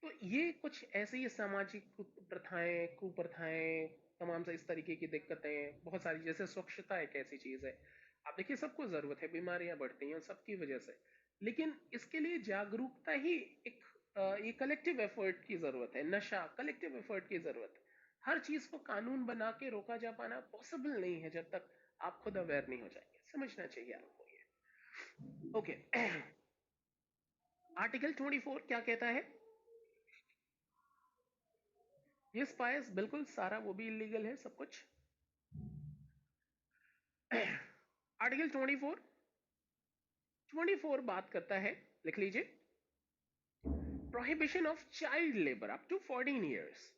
तो ये कुछ ऐसी ही सामाजिक प्रथाएं, कुप्रथाएं, तमाम से इस तरीके की दिक्कतें बहुत सारी, जैसे स्वच्छता एक ऐसी चीज है। आप देखिए सबको जरूरत है, बीमारियां बढ़ती हैं सबकी वजह से। लेकिन इसके लिए जागरूकता ही एक ये कलेक्टिव एफर्ट की जरूरत है। नशा, कलेक्टिव एफर्ट की जरूरत है। हर चीज को कानून बना के रोका जा पाना पॉसिबल नहीं है जब तक आप खुद अवेयर नहीं हो जाएंगे। समझना चाहिए आपको ये। ओके, आर्टिकल 24 क्या कहता है? ये स्पाइस बिल्कुल सारा वो भी इलीगल है सब कुछ। आर्टिकल 24 बात करता है, लिख लीजिए, prohibition of child labour up to 14 years.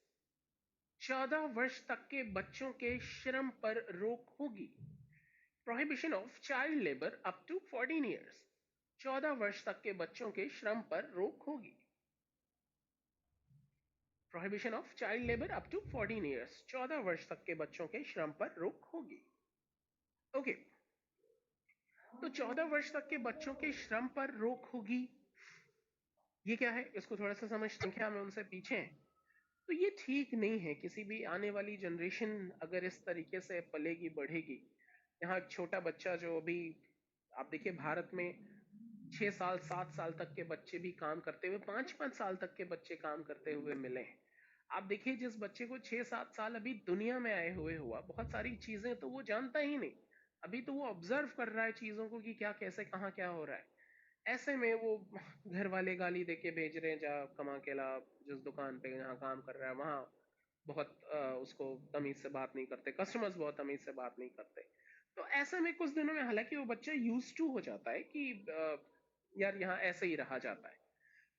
14 वर्ष तक के बच्चों के श्रम पर रोक होगी। Prohibition of child labour up to 14 years. 14 वर्ष तक के बच्चों के श्रम पर रोक होगी। Prohibition of child labour up to 14 years. 14 वर्ष तक के बच्चों के श्रम पर रोक होगी। ओके, तो 14 वर्ष तक के बच्चों के श्रम पर रोक होगी, ये क्या है? इसको थोड़ा सा समझ, संख्या में उनसे पीछे हैं तो ये ठीक नहीं है। किसी भी आने वाली जनरेशन अगर इस तरीके से पलेगी बढ़ेगी, यहाँ छोटा बच्चा जो अभी आप देखिए भारत में 6 साल 7 साल तक के बच्चे भी काम करते हुए, 5-5 साल तक के बच्चे काम करते हुए मिले हैं। आप देखिए जिस बच्चे को 6-7 साल अभी दुनिया में आए हुए हुआ, बहुत सारी चीजें तो वो जानता ही नहीं, अभी तो वो ऑब्जर्व कर रहा है चीजों को कि क्या कैसे कहाँ क्या हो रहा है। ऐसे में वो घर वाले गाली देके भेज रहे हैं, जा कमा के ला, जिस दुकान पे यहाँ काम कर रहा है वहां बहुत उसको तमीज से बात नहीं करते, कस्टमर्स बहुत तमीज से बात नहीं करते। तो ऐसे में कुछ दिनों में हालांकि वो बच्चा यूज टू हो जाता है कि यार यहाँ ऐसे ही रहा जाता है,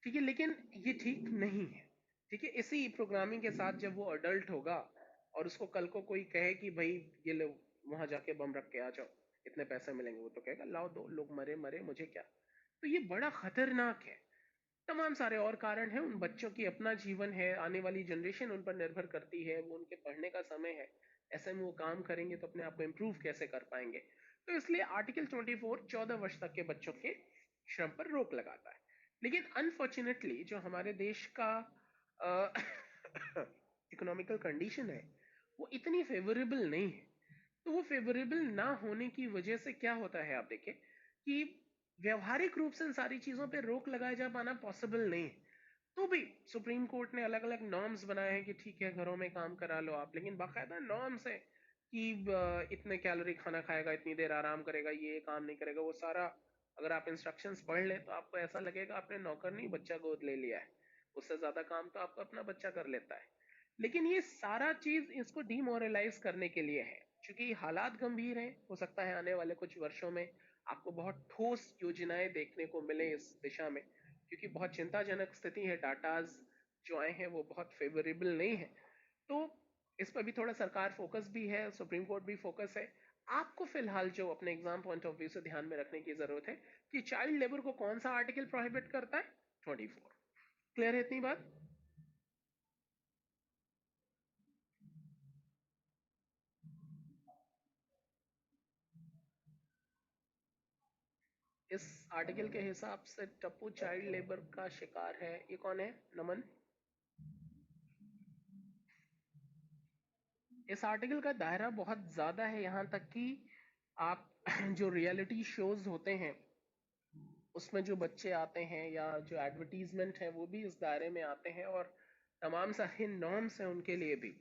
ठीक है, लेकिन ये ठीक नहीं है। ठीक है, इसी प्रोग्रामिंग के साथ जब वो अडल्ट होगा और उसको कल को कोई कहे कि भाई ये लो वहां जाके बम रख के आ जाओ, इतने पैसे मिलेंगे, वो तो कहेगा लाओ दो, लोग मरे मरे मुझे क्या। तो ये बड़ा खतरनाक है। तमाम सारे और कारण हैं, उन बच्चों की अपना जीवन है, आने वाली जनरेशन उन पर निर्भर करती है, वो उनके पढ़ने का समय है, ऐसे में वो काम करेंगे तो अपने आप को इम्प्रूव कैसे कर पाएंगे। तो इसलिए आर्टिकल 24 14 वर्ष तक के बच्चों के श्रम पर रोक लगाता है। लेकिन अनफॉर्चुनेटली जो हमारे देश का इकोनॉमिकल कंडीशन है वो इतनी फेवरेबल नहीं है। तो वो फेवरेबल ना होने की वजह से क्या होता है, आप देखिए कि व्यवहारिक रूप से इन सारी चीजों पे रोक लगाया जा पाना पॉसिबल नहीं है। तो भी सुप्रीम कोर्ट ने अलग अलग नॉर्म्स बनाए हैं कि ठीक है घरों में काम करा लो आप, लेकिन बाकायदा नॉर्म्स है कि इतने कैलोरी खाना खाएगा, इतनी देर आराम करेगा, ये काम नहीं करेगा, वो सारा अगर आप इंस्ट्रक्शंस पढ़ लें तो आपको ऐसा लगेगा आपने नौकर नहीं बच्चा गोद ले लिया है। उससे ज्यादा काम तो आपका अपना बच्चा कर लेता है। लेकिन ये सारा चीज इसको डिमोरलाइज करने के लिए है, क्योंकि हालात गंभीर हैं। हो सकता है आने वाले कुछ वर्षों में आपको बहुत ठोस योजनाएं देखने को मिले इस दिशा में, क्योंकि बहुत चिंताजनक स्थिति है, डाटाज जो आए हैं वो बहुत फेवरेबल नहीं है। तो इस पर भी थोड़ा सरकार फोकस भी है, सुप्रीम कोर्ट भी फोकस है। आपको फिलहाल जो अपने एग्जाम पॉइंट ऑफ व्यू से ध्यान में रखने की जरूरत है कि चाइल्ड लेबर को कौन सा आर्टिकल प्रोहिबिट करता है? 24। क्लियर है इतनी बात? इस आर्टिकल के हिसाब से टप्पू चाइल्ड लेबर का शिकार है। ये कौन है, नमन? इस आर्टिकल का दायरा बहुत ज्यादा है, यहां तक कि आप जो रियलिटी शोज होते हैं उसमें जो बच्चे आते हैं या जो एडवर्टीजमेंट है वो भी इस दायरे में आते हैं, और तमाम सारे नॉर्म्स हैं उनके लिए भी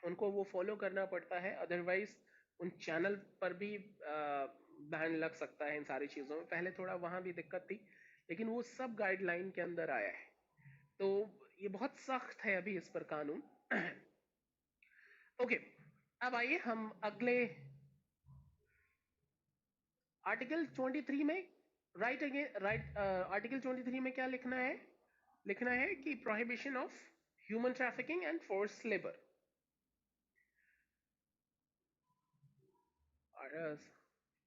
उनको वो फॉलो करना पड़ता है, अदरवाइज उन चैनल पर भी बैन लग सकता है इन सारी चीज़ों में। पहले थोड़ा वहां भी दिक्कत थी, लेकिन वो सब गाइडलाइन के अंदर आया है। तो ये बहुत सख्त है अभी इस पर कानून। ओके, अब आइए हम अगले आर्टिकल 23 में, राइट अगेन राइट, आर्टिकल 23 में क्या लिखना है? लिखना है कि prohibition of human trafficking and force labour.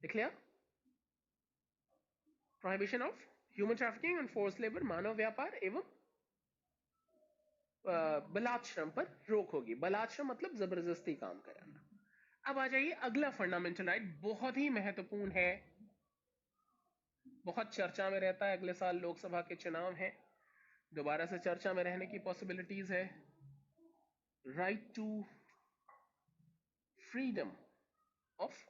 लिख लिया? Prohibition of human trafficking and force labour, मानव व्यापार एवं बलात् श्रम पर रोक होगी। बलात् श्रम मतलब जबरदस्ती काम कराना। अब आ जाइए अगला फंडामेंटल राइट, बहुत ही महत्वपूर्ण है, बहुत चर्चा में रहता है। अगले साल लोकसभा के चुनाव हैं, दोबारा से चर्चा में रहने की पॉसिबिलिटीज है। Right to freedom of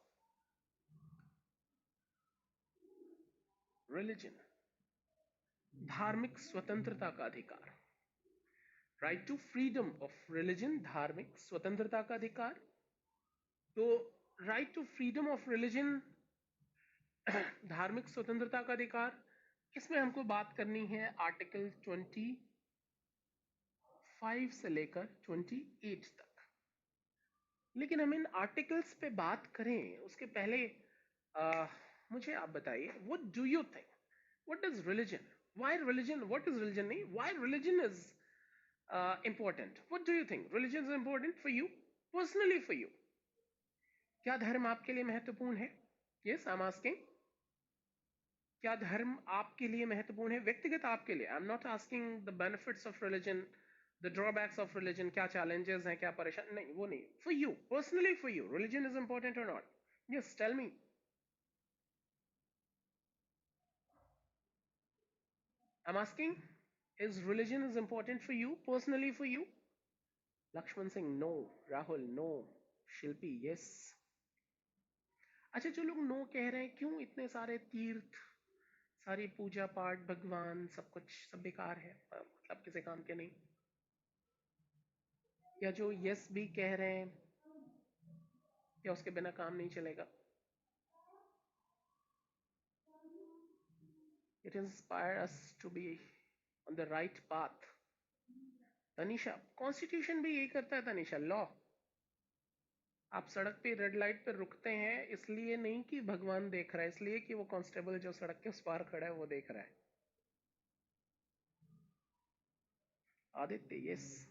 religion, धार्मिक स्वतंत्रता का अधिकार। Right to freedom of religion, धार्मिक स्वतंत्रता का अधिकार। तो right to freedom of religion, धार्मिक स्वतंत्रता का अधिकार, इसमें हमको बात करनी है आर्टिकल 25 से लेकर 28 तक। लेकिन हम इन आर्टिकल्स पे बात करें उसके पहले मुझे आप बताइए, what do you think, what is religion, why religion, what is religion नहीं, why religion is important, what do you think religion is important for you, personally for you? क्या धर्म आपके लिए महत्वपूर्ण है? yes I'm asking, क्या धर्म आपके लिए महत्वपूर्ण है व्यक्तिगत आपके लिए? I'm not asking the benefits of religion, the drawbacks of religion, क्या challenges हैं, क्या परेशान, नहीं वो नहीं, for you personally, for you religion is important or not? yes tell me. I'm asking, is religion is important for you personally, for you? Lakshman Singh no, Rahul no, Shilpi yes. अच्छा जो लोग no कह रहे हैं, क्यों इतने सारे तीर्थ, सारी पूजा पाठ, भगवान, सब कुछ सब बेकार है, मतलब किसी काम के नहीं? या जो यस भी कह रहे हैं, या उसके बिना काम नहीं चलेगा? It inspire us to be on the right path. Tanisha, constitution भी यही करता है तनिषा, लॉ। आप सड़क पे रेड लाइट पे रुकते हैं इसलिए नहीं कि भगवान देख रहा है, इसलिए कि वो कांस्टेबल जो सड़क के उस पार खड़ा है वो देख रहा है। Aditya yes,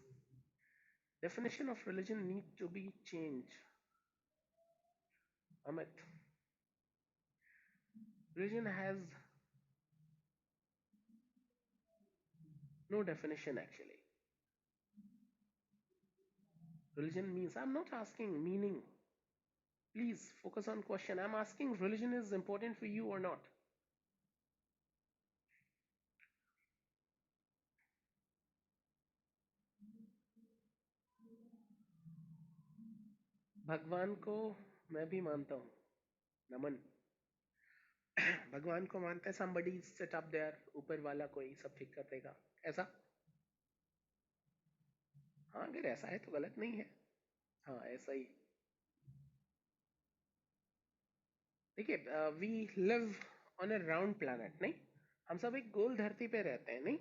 definition of religion need to be changed. Amit, religion has no definition actually. Religion means, I'm not asking meaning, please focus on question, I'm asking religion is important for you or not? भगवान को मैं भी मानता हूँ, नमन। भगवान को मानते हैं, somebody set up there, ऊपर वाला कोई सब ठीक कर देगा, ऐसा? हाँ अगर ऐसा है तो गलत नहीं है, हाँ ऐसा ही। देखिए, we live on a round planet, नहीं, हम सब एक गोल धरती पे रहते हैं, नहीं?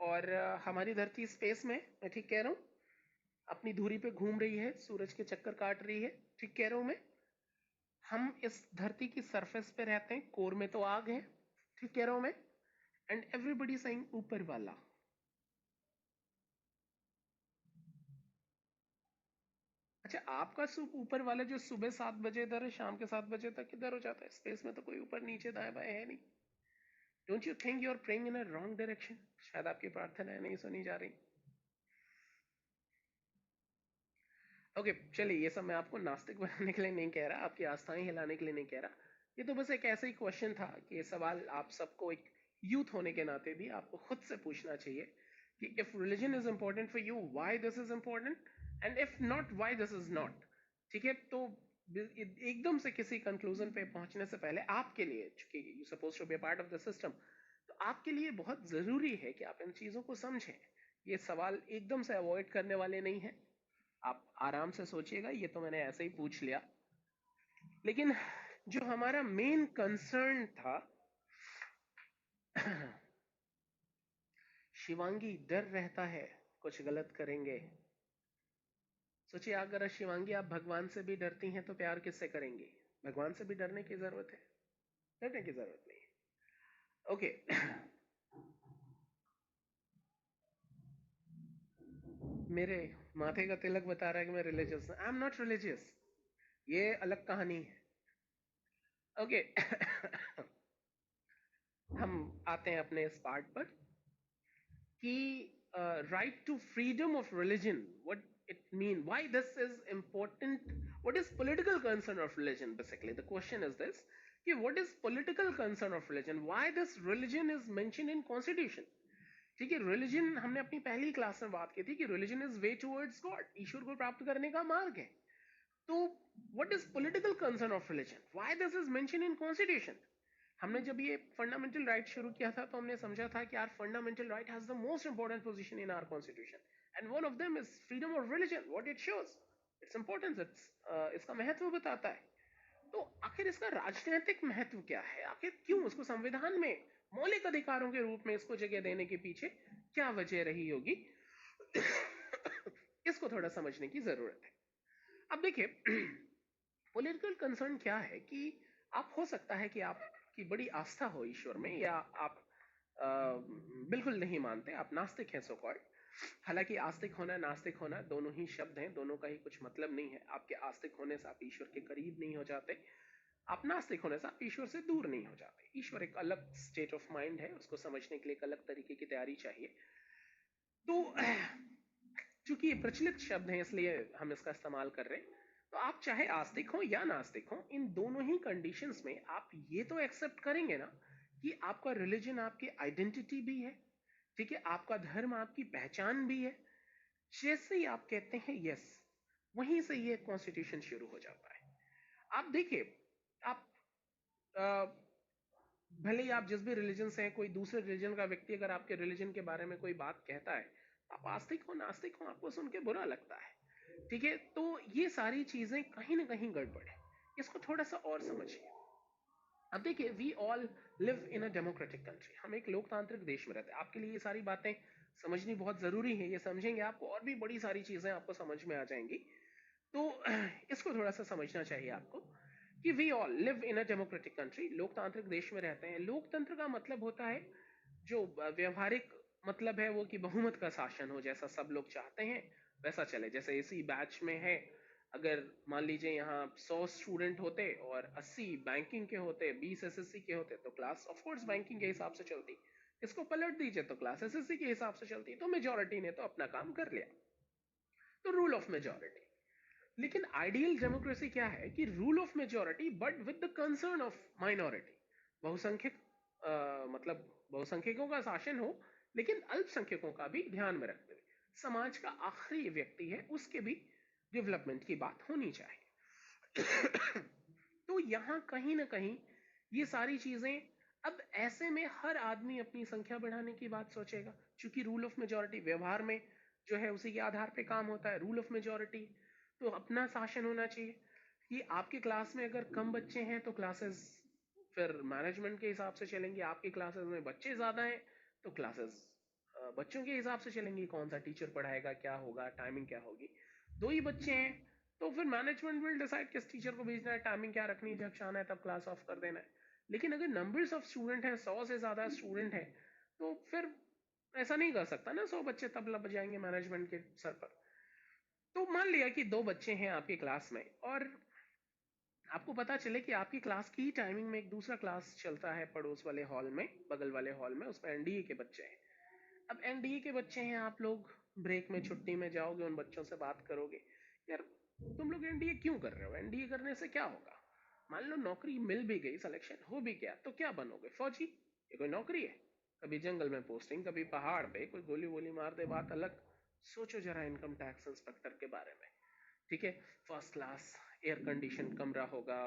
और हमारी धरती स्पेस में, मैं ठीक कह रहा हूँ, अपनी धुरी पे घूम रही है, सूरज के चक्कर काट रही है, ठीक कह रहा हूँ मैं? हम इस धरती की सरफेस पे रहते हैं, कोर में तो आग है, ठीक कह रहा हूँ मैं? एंड एवरीबडी सेइंग ऊपर वाला। अच्छा, आपका ऊपर वाला जो सुबह 7 बजे इधर है, शाम के 7 बजे तक इधर हो जाता है, स्पेस में तो कोई ऊपर नीचे दाएं बाएं है नहीं। Don't you think you are praying in a wrong direction? शायद आपकी प्रार्थनाएं नहीं सुनी जा रही। ओके चलिए, ये सब मैं आपको नास्तिक बनाने के लिए नहीं कह रहा, आपकी आस्थाएं हिलाने के लिए नहीं कह रहा, ये तो बस एक ऐसा ही क्वेश्चन था कि ये सवाल आप सबको एक यूथ होने के नाते भी आपको खुद से पूछना चाहिए कि if religion is important for you, why this is important, and if not, why this is not. ठीक है, तो एकदम से किसी कंक्लूजन पे पहुंचने से पहले आपके लिए, चूंकि you suppose to be a part of the system, तो आपके लिए बहुत जरूरी है कि आप इन चीजों को समझें। ये सवाल एकदम से अवॉइड करने वाले नहीं है, आप आराम से सोचिएगा, ये तो मैंने ऐसे ही पूछ लिया। लेकिन जो हमारा मेन कंसर्न था, शिवांगी डर रहता है कुछ गलत करेंगे। सोचिए, अगर शिवांगी आप भगवान से भी डरती हैं तो प्यार किससे करेंगी? भगवान से भी डरने की जरूरत है? डरने की जरूरत नहीं है। ओके मेरे माथे का तिलक बता रहा है कि मैं religious, I am not religious, ये अलग कहानी है। ओके हम आते हैं अपने इस पार्ट पर कि right to freedom of religion, what it mean, why this is important, what is political concern of religion? Basically the question is this, कि what is political concern of religion, why this religion is mentioned in constitution? ठीक है, religion हमने अपनी पहली class में बात की थी कि religion is way towards God, ईश्वर को प्राप्त करने का मार्ग है। तो what is political concern of religion, why this is mention in constitution? हमने जब ये फंडामेंटल राइट शुरू किया था तो हमने समझा था कि यार fundamental right has the most important position in our constitution. And one of them is freedom of religion, what it shows, its importance, इसका महत्व बताता है। तो आखिर इसका राजनीतिक महत्व क्या है, आखिर क्यों उसको संविधान में मौलिक अधिकारों के रूप में इसको जगह देने के पीछे क्या वजह रही होगी, इसको थोड़ा समझने की जरूरत है। अब देखिए, पॉलिटिकल कंसर्न क्या है कि आप, हो सकता है कि आपकी बड़ी आस्था हो ईश्वर में, या आप बिल्कुल नहीं मानते, आप नास्तिक हैं सो कॉल्ड। हालांकि आस्तिक होना नास्तिक होना दोनों ही शब्द हैं, दोनों का ही कुछ मतलब नहीं है। आपके आस्तिक होने से आप ईश्वर के करीब नहीं हो जाते, आप नास्तिक होने से आप ईश्वर से दूर नहीं हो जाते। ईश्वर एक अलग स्टेट ऑफ माइंड है, उसको समझने के लिए एक अलग तरीके की तैयारी चाहिए। तो चूंकि ये प्रचलित शब्द हैं इसलिए हम इसका इस्तेमाल कर रहे हैं। तो आप चाहे आस्तिक हो या नास्तिक हो, इन दोनों ही कंडीशंस में आप ये तो एक्सेप्ट करेंगे ना कि आपका रिलीजन आपकी आइडेंटिटी भी है, ठीक है, आपका धर्म आपकी पहचान भी है। जैसे ही आप कहते हैं यस, वहीं से ये कॉन्स्टिट्यूशन शुरू हो जाता है। आप देखिए, आप भले ही आप जिस भी रिलीजन से हैं, कोई दूसरे रिलीजन का व्यक्ति अगर आपके रिलीजन के बारे में कोई बात कहता है, आप आस्तिक हो नास्तिक हो, आपको सुन के बुरा लगता है, ठीक है। तो ये सारी चीजें कहीं ना कहीं गड़बड़ है, इसको थोड़ा सा और समझिए। अब देखिए, we all live in a democratic country, हम एक लोकतांत्रिक देश में रहते हैं। आपके लिए ये सारी बातें समझनी बहुत जरूरी है, ये समझेंगे आपको और भी बड़ी सारी चीजें आपको समझ में आ जाएंगी। तो इसको थोड़ा सा समझना चाहिए आपको कि we all live in a democratic country, लोकतांत्रिक देश में रहते हैं। लोकतंत्र का मतलब होता है, जो व्यवहारिक मतलब है वो कि बहुमत का शासन हो, जैसा सब लोग चाहते हैं वैसा चले। जैसे इसी बैच में है, अगर मान लीजिए यहाँ 100 स्टूडेंट होते और 80 बैंकिंग के होते, 20 एसएससी के होते, तो क्लास ऑफ कोर्स बैंकिंग के हिसाब से चलती। इसको पलट दीजिए तो क्लास एसएससी के हिसाब से चलती। तो मेजोरिटी ने तो अपना काम कर लिया, तो रूल ऑफ मेजोरिटी। लेकिन आइडियल डेमोक्रेसी क्या है कि rule of majority but with the concern of minority, बहुसंख्यक मतलब बहुसंख्यकों का शासन हो, लेकिन अल्पसंख्यकों का भी ध्यान में रखते हुए समाज का आखिरी व्यक्ति है उसके भी डेवलपमेंट की बात होनी चाहिए। तो यहां कहीं ना कहीं ये सारी चीजें, अब ऐसे में हर आदमी अपनी संख्या बढ़ाने की बात सोचेगा, क्योंकि रूल ऑफ मेजोरिटी व्यवहार में जो है उसी के आधार पे काम होता है, रूल ऑफ मेजोरिटी। तो अपना शासन होना चाहिए कि आपके क्लास में अगर कम बच्चे हैं तो क्लासेस फिर मैनेजमेंट के हिसाब से चलेंगी, आपकी क्लासेस में बच्चे ज्यादा हैं तो क्लासेस बच्चों के हिसाब से चलेंगी, कौन सा टीचर पढ़ाएगा, क्या होगा, टाइमिंग क्या होगी। दो ही बच्चे हैं तो फिर मैनेजमेंट विल डिसाइड किस टीचर को भेजना है, टाइमिंग क्या रखनी है, जब आना है तब क्लास ऑफ कर देना है। लेकिन अगर नंबर्स ऑफ स्टूडेंट हैं, 100 से ज्यादा स्टूडेंट हैं, तो फिर ऐसा नहीं कर सकता ना, 100 बच्चे तब लग जाएंगे मैनेजमेंट के सर पर। तो मान लिया कि 2 बच्चे हैं आपकी क्लास में, और आपको पता चले कि आपकी क्लास की टाइमिंग में एक दूसरा क्लास चलता है पड़ोस वाले हॉल में, बगल वाले हॉल में, उसमें एनडीए के बच्चे हैं। अब एनडीए के बच्चे हैं, आप लोग ब्रेक में छुट्टी में जाओगे, उन बच्चों से बात करोगे, यार तुम लोग एनडीए क्यों कर रहे हो, एनडीए करने से क्या होगा, मान लो नौकरी मिल भी गई, सिलेक्शन हो भी गया, तो क्या बनोगे, फौजी, ये कोई नौकरी है? कभी जंगल में पोस्टिंग, कभी पहाड़ पे कोई गोली वोली मार दे, बात अलग। सोचो जरा इनकम टैक्स इंस्पेक्टर के बारे में, ठीक है, फर्स्ट क्लास एयर कंडीशन कमरा होगा,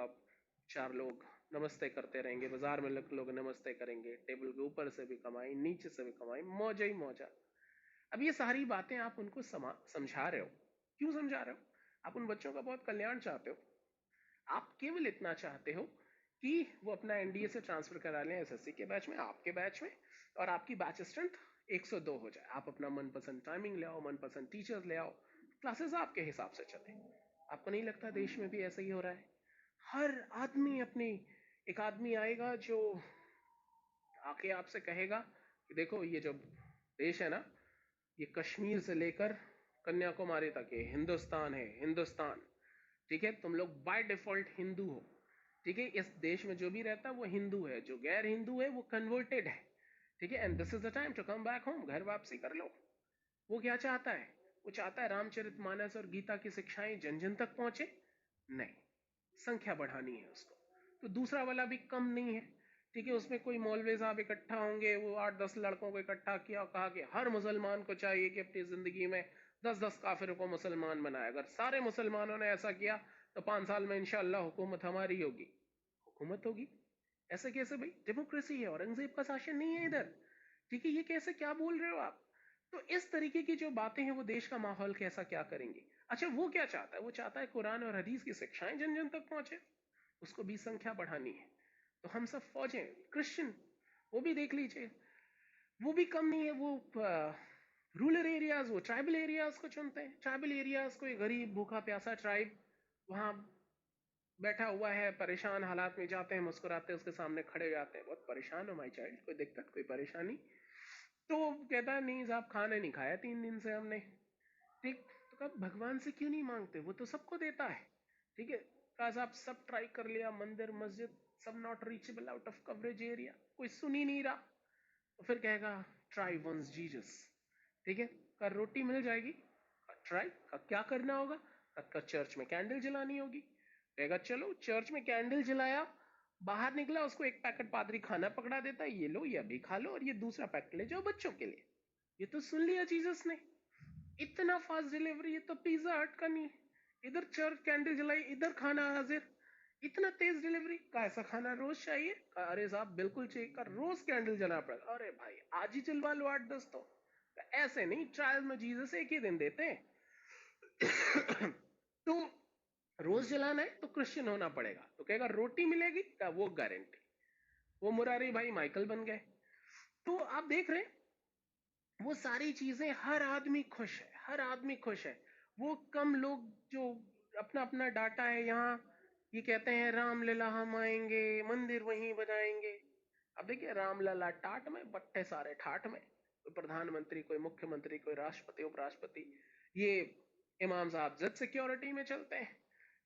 4 लोग नमस्ते करते रहेंगे, बाजार में लोग नमस्ते करेंगे, टेबल के ऊपर से भी कमाई, नीचे से भी कमाई, मौजा ही मौजा। अब ये सारी बातें आप उनको समझा रहे हो, क्यों समझा रहे हो? आप उन बच्चों का बहुत कल्याण चाहते हो, आप केवल इतना चाहते हो कि वो अपना एनडीए से ट्रांसफर करा लें एसएससी के बैच में, आपके बैच में, और आपकी बैच स्ट्रेंथ 102 हो जाए, आप अपना मनपसंद टाइमिंग ले आओ, मनपसंद टीचर्स ले आओ, क्लासेस आपके हिसाब से चले। आपको नहीं लगता देश में भी ऐसा ही हो रहा है? हर आदमी अपनी, एक आदमी आएगा जो आके आपसे कहेगा कि देखो ये जो देश है ना, ये कश्मीर से लेकर कन्याकुमारी तक ये हिंदुस्तान है, हिंदुस्तान, ठीक है, तुम लोग बाय डिफॉल्ट हिंदू हो, ठीक है, इस देश में जो भी रहता है वो हिंदू है, जो गैर हिंदू है वो कन्वर्टेड है, ठीक है, and this is the time to come back home, घर वापसी कर लो। वो क्या चाहता है? वो चाहता है रामचरितमानस और गीता की शिक्षाएं जन जन तक पहुंचे? नहीं, संख्या बढ़ानी है उसको। तो दूसरा वाला भी कम नहीं है, ठीक है, उसमें कोई मौलवी साहब इकट्ठा होंगे, वो 8-10 लड़कों को इकट्ठा किया और कहा कि हर मुसलमान को चाहिए कि अपनी जिंदगी में 10-10 काफिरों को मुसलमान बनाए, अगर सारे मुसलमानों ने ऐसा किया तो 5 साल में इंशाल्लाह हुकूमत हमारी होगी। हुकूमत होगी? ऐसे कैसे भाई, डेमोक्रेसी है, औरंगजेब का शासन नहीं है इधर, ठीक है, ये कैसे, क्या बोल रहे हो आप? तो इस तरीके की जो बातें हैं वो देश का माहौल कैसा क्या करेंगी। अच्छा वो क्या चाहता है, वो चाहता है कुरान और हदीस की शिक्षाएं जन जन तक पहुंचे, उसको भी संख्या बढ़ानी है। तो हम सब फौजें क्रिश्चियन, वो भी देख लीजिए, वो भी कम नहीं है, वो रूरल एरियाज, वो ट्राइबल एरियाज को चुनते हैं। ट्राइबल एरियाज, कोई गरीब भूखा प्यासा ट्राइब वहां बैठा हुआ है, परेशान हालात में, जाते हैं मुस्कुराते हैं उसके सामने खड़े हो जाते हैं, बहुत परेशान हो माई चाइल्ड, कोई दिक्कत कोई परेशानी, तो कहता है नहीं साहब खाना नहीं खाया 3 दिन से हमने। ठीक, तो कहा भगवान से क्यों नहीं मांगते, वो तो सबको देता है। ठीक है, कहा साहब सब ट्राई कर लिया, मंदिर मस्जिद सब not reachable, out of coverage area, कोई सुन ही नहीं रहा। तो फिर कहेगा ट्राई वंस जीसस। ठीक है, कर रोटी मिल जाएगी, ट्राई का क्या करना होगा, का चर्च में कैंडल जलानी होगी। कहेगा चलो चर्च में कैंडल जलाया, बाहर निकला, उसको एक पैकेट पादरी खाना पकड़ा देता है, ये लो ये अभी खा लो और ये दूसरा पैकेट ले जाओ बच्चों के लिए। ये तो सुन लिया जीसस ने, इतना फास्ट डिलीवरी, ये तो पिज्जा हट का नहीं, इधर चर्च कैंडल जलाई इधर खाना हाजिर, इतना तेज डिलीवरी का, ऐसा खाना रोज चाहिए का, अरे साहब बिल्कुल चाहिए का, रोज कैंडल जला पड़ेगा, अरे भाई आज ही जलवा लो 8-10 तो ऐसे नहीं, ट्रायल में जीसस एक ही दिन देते हैं। तो रोज जलाना है तो क्रिश्चियन होना पड़ेगा, तो कहेगा रोटी मिलेगी का, वो गारंटी, वो मुरारी भाई माइकल बन गए। तो आप देख रहे हैं वो सारी चीजें, हर आदमी खुश है, हर आदमी खुश है। वो कम लोग जो अपना अपना डाटा है यहाँ, ये कहते हैं रामलला हम आएंगे मंदिर वहीं बनाएंगे। अब देखिए रामलला टाट में, बट्टे सारे ठाट में, कोई प्रधानमंत्री कोई मुख्यमंत्री कोई राष्ट्रपति उपराष्ट्रपति, ये इमाम साहब जज सिक्योरिटी में चलते हैं।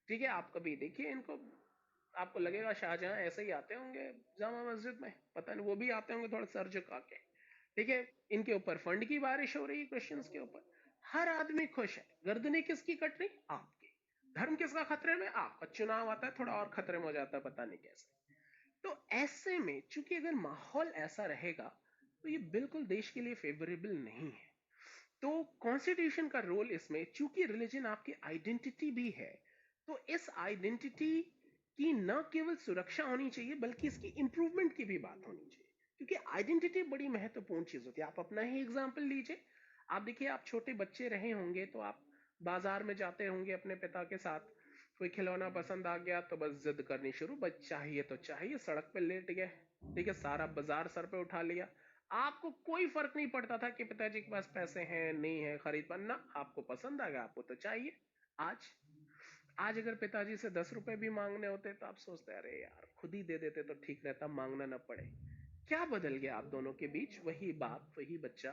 ठीक है, आप कभी देखिए इनको, आपको लगेगा शाहजहां ऐसे ही आते होंगे जामा मस्जिद में, पता नहीं, वो भी आते होंगे थोड़ा सर झुका के। ठीक है, इनके ऊपर फंड की बारिश हो रही है क्रिश्चियंस के ऊपर, हर आदमी खुश है। गर्दनें किसकी कट रही, आपकी। धर्म किसका खतरे में, आपका। चुनाव आता है थोड़ा और खतरे में हो जाता है, पता नहीं कैसे। तो ऐसे में चूंकि अगर माहौल ऐसा रहेगा तो ये बिल्कुल देश के लिए फेवरेबल नहीं है। तो कॉन्स्टिट्यूशन का रोल इसमें, चूंकि रिलीजन आपकी आइडेंटिटी भी है, तो इस आइडेंटिटी की न केवल सुरक्षा होनी चाहिए बल्कि इसकी इंप्रूवमेंट की भी बात होनी चाहिए, क्योंकि आइडेंटिटी बड़ी महत्वपूर्ण चीज होती है। आप अपना ही एग्जाम्पल लीजिए, आप देखिए आप छोटे बच्चे रहे होंगे तो आप बाजार में जाते होंगे अपने पिता के साथ, कोई खिलौना पसंद आ गया तो बस जिद करनी शुरू, बस चाहिए तो चाहिए, सड़क पे लेट गए। ठीक है, सारा बाजार सर पे उठा लिया, आपको कोई फर्क नहीं पड़ता था कि पिताजी के पास पैसे हैं नहीं है खरीद पाना, आपको पसंद आ गया आपको तो चाहिए। आज आज अगर पिताजी से 10 रुपए भी मांगने होते तो आप सोचते अरे यार खुद ही दे देते तो ठीक रहता, मांगना ना पड़े। क्या बदल गया आप दोनों के बीच, वही बाप वही बच्चा,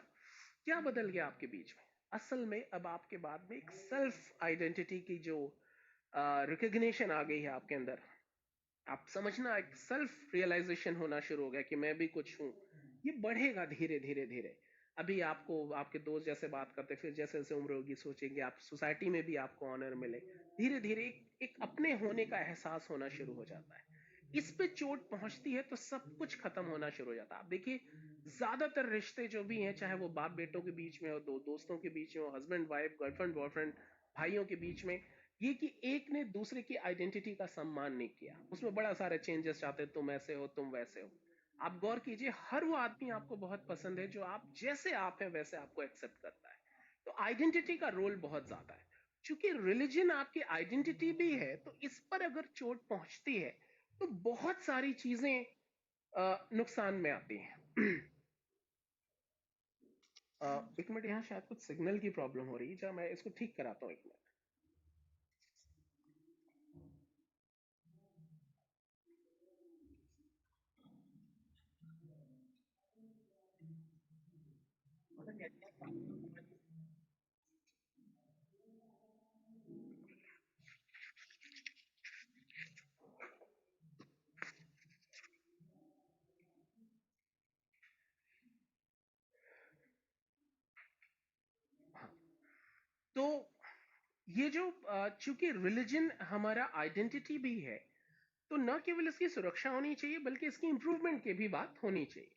क्या बदल गया आपके बीच में। असल में अब आपके बाद में एक सेल्फ आइडेंटिटी की जो रिकग्निशन आ गई है आपके अंदर, आप समझना एक सेल्फ रियलाइजेशन होना शुरू हो गया कि मैं भी कुछ हूं। ये बढ़ेगा धीरे धीरे धीरे। अभी आपको आपके दोस्त जैसे बात करते, फिर जैसे जैसे उम्र होगी सोचेंगे आप सोसाइटी में भी आपको ऑनर मिले, धीरे धीरे एक अपने होने का एहसास होना शुरू हो जाता है। इस पे चोट पहुंचती है तो सब कुछ खत्म होना शुरू हो जाता है। आप देखिए ज्यादातर रिश्ते जो भी हैं, चाहे वो बाप बेटों के बीच में हो, दो दोस्तों के बीच में हो, हस्बैंड वाइफ गर्लफ्रेंड बॉयफ्रेंड, भाइयों के बीच में, ये कि एक ने दूसरे की आइडेंटिटी का सम्मान नहीं किया, उसमें बड़ा सारे चेंजेस चाहते, तुम ऐसे हो तुम वैसे हो। आप गौर कीजिए हर वो आदमी आपको बहुत पसंद है जो आप जैसे आप हैं वैसे आपको एक्सेप्ट करता है। तो आइडेंटिटी का रोल बहुत ज्यादा है। चूंकि रिलीजन आपकी आइडेंटिटी भी है तो इस पर अगर चोट पहुंचती है तो बहुत सारी चीजें नुकसान में आती हैं। एक मिनट, यहाँ शायद कुछ सिग्नल की प्रॉब्लम हो रही है, जब मैं इसको ठीक कराता हूँ, एक मिनट। हाँ, तो ये जो चूंकि रिलीजन हमारा आइडेंटिटी भी है, तो न केवल इसकी सुरक्षा होनी चाहिए बल्कि इसकी इंप्रूवमेंट की भी बात होनी चाहिए।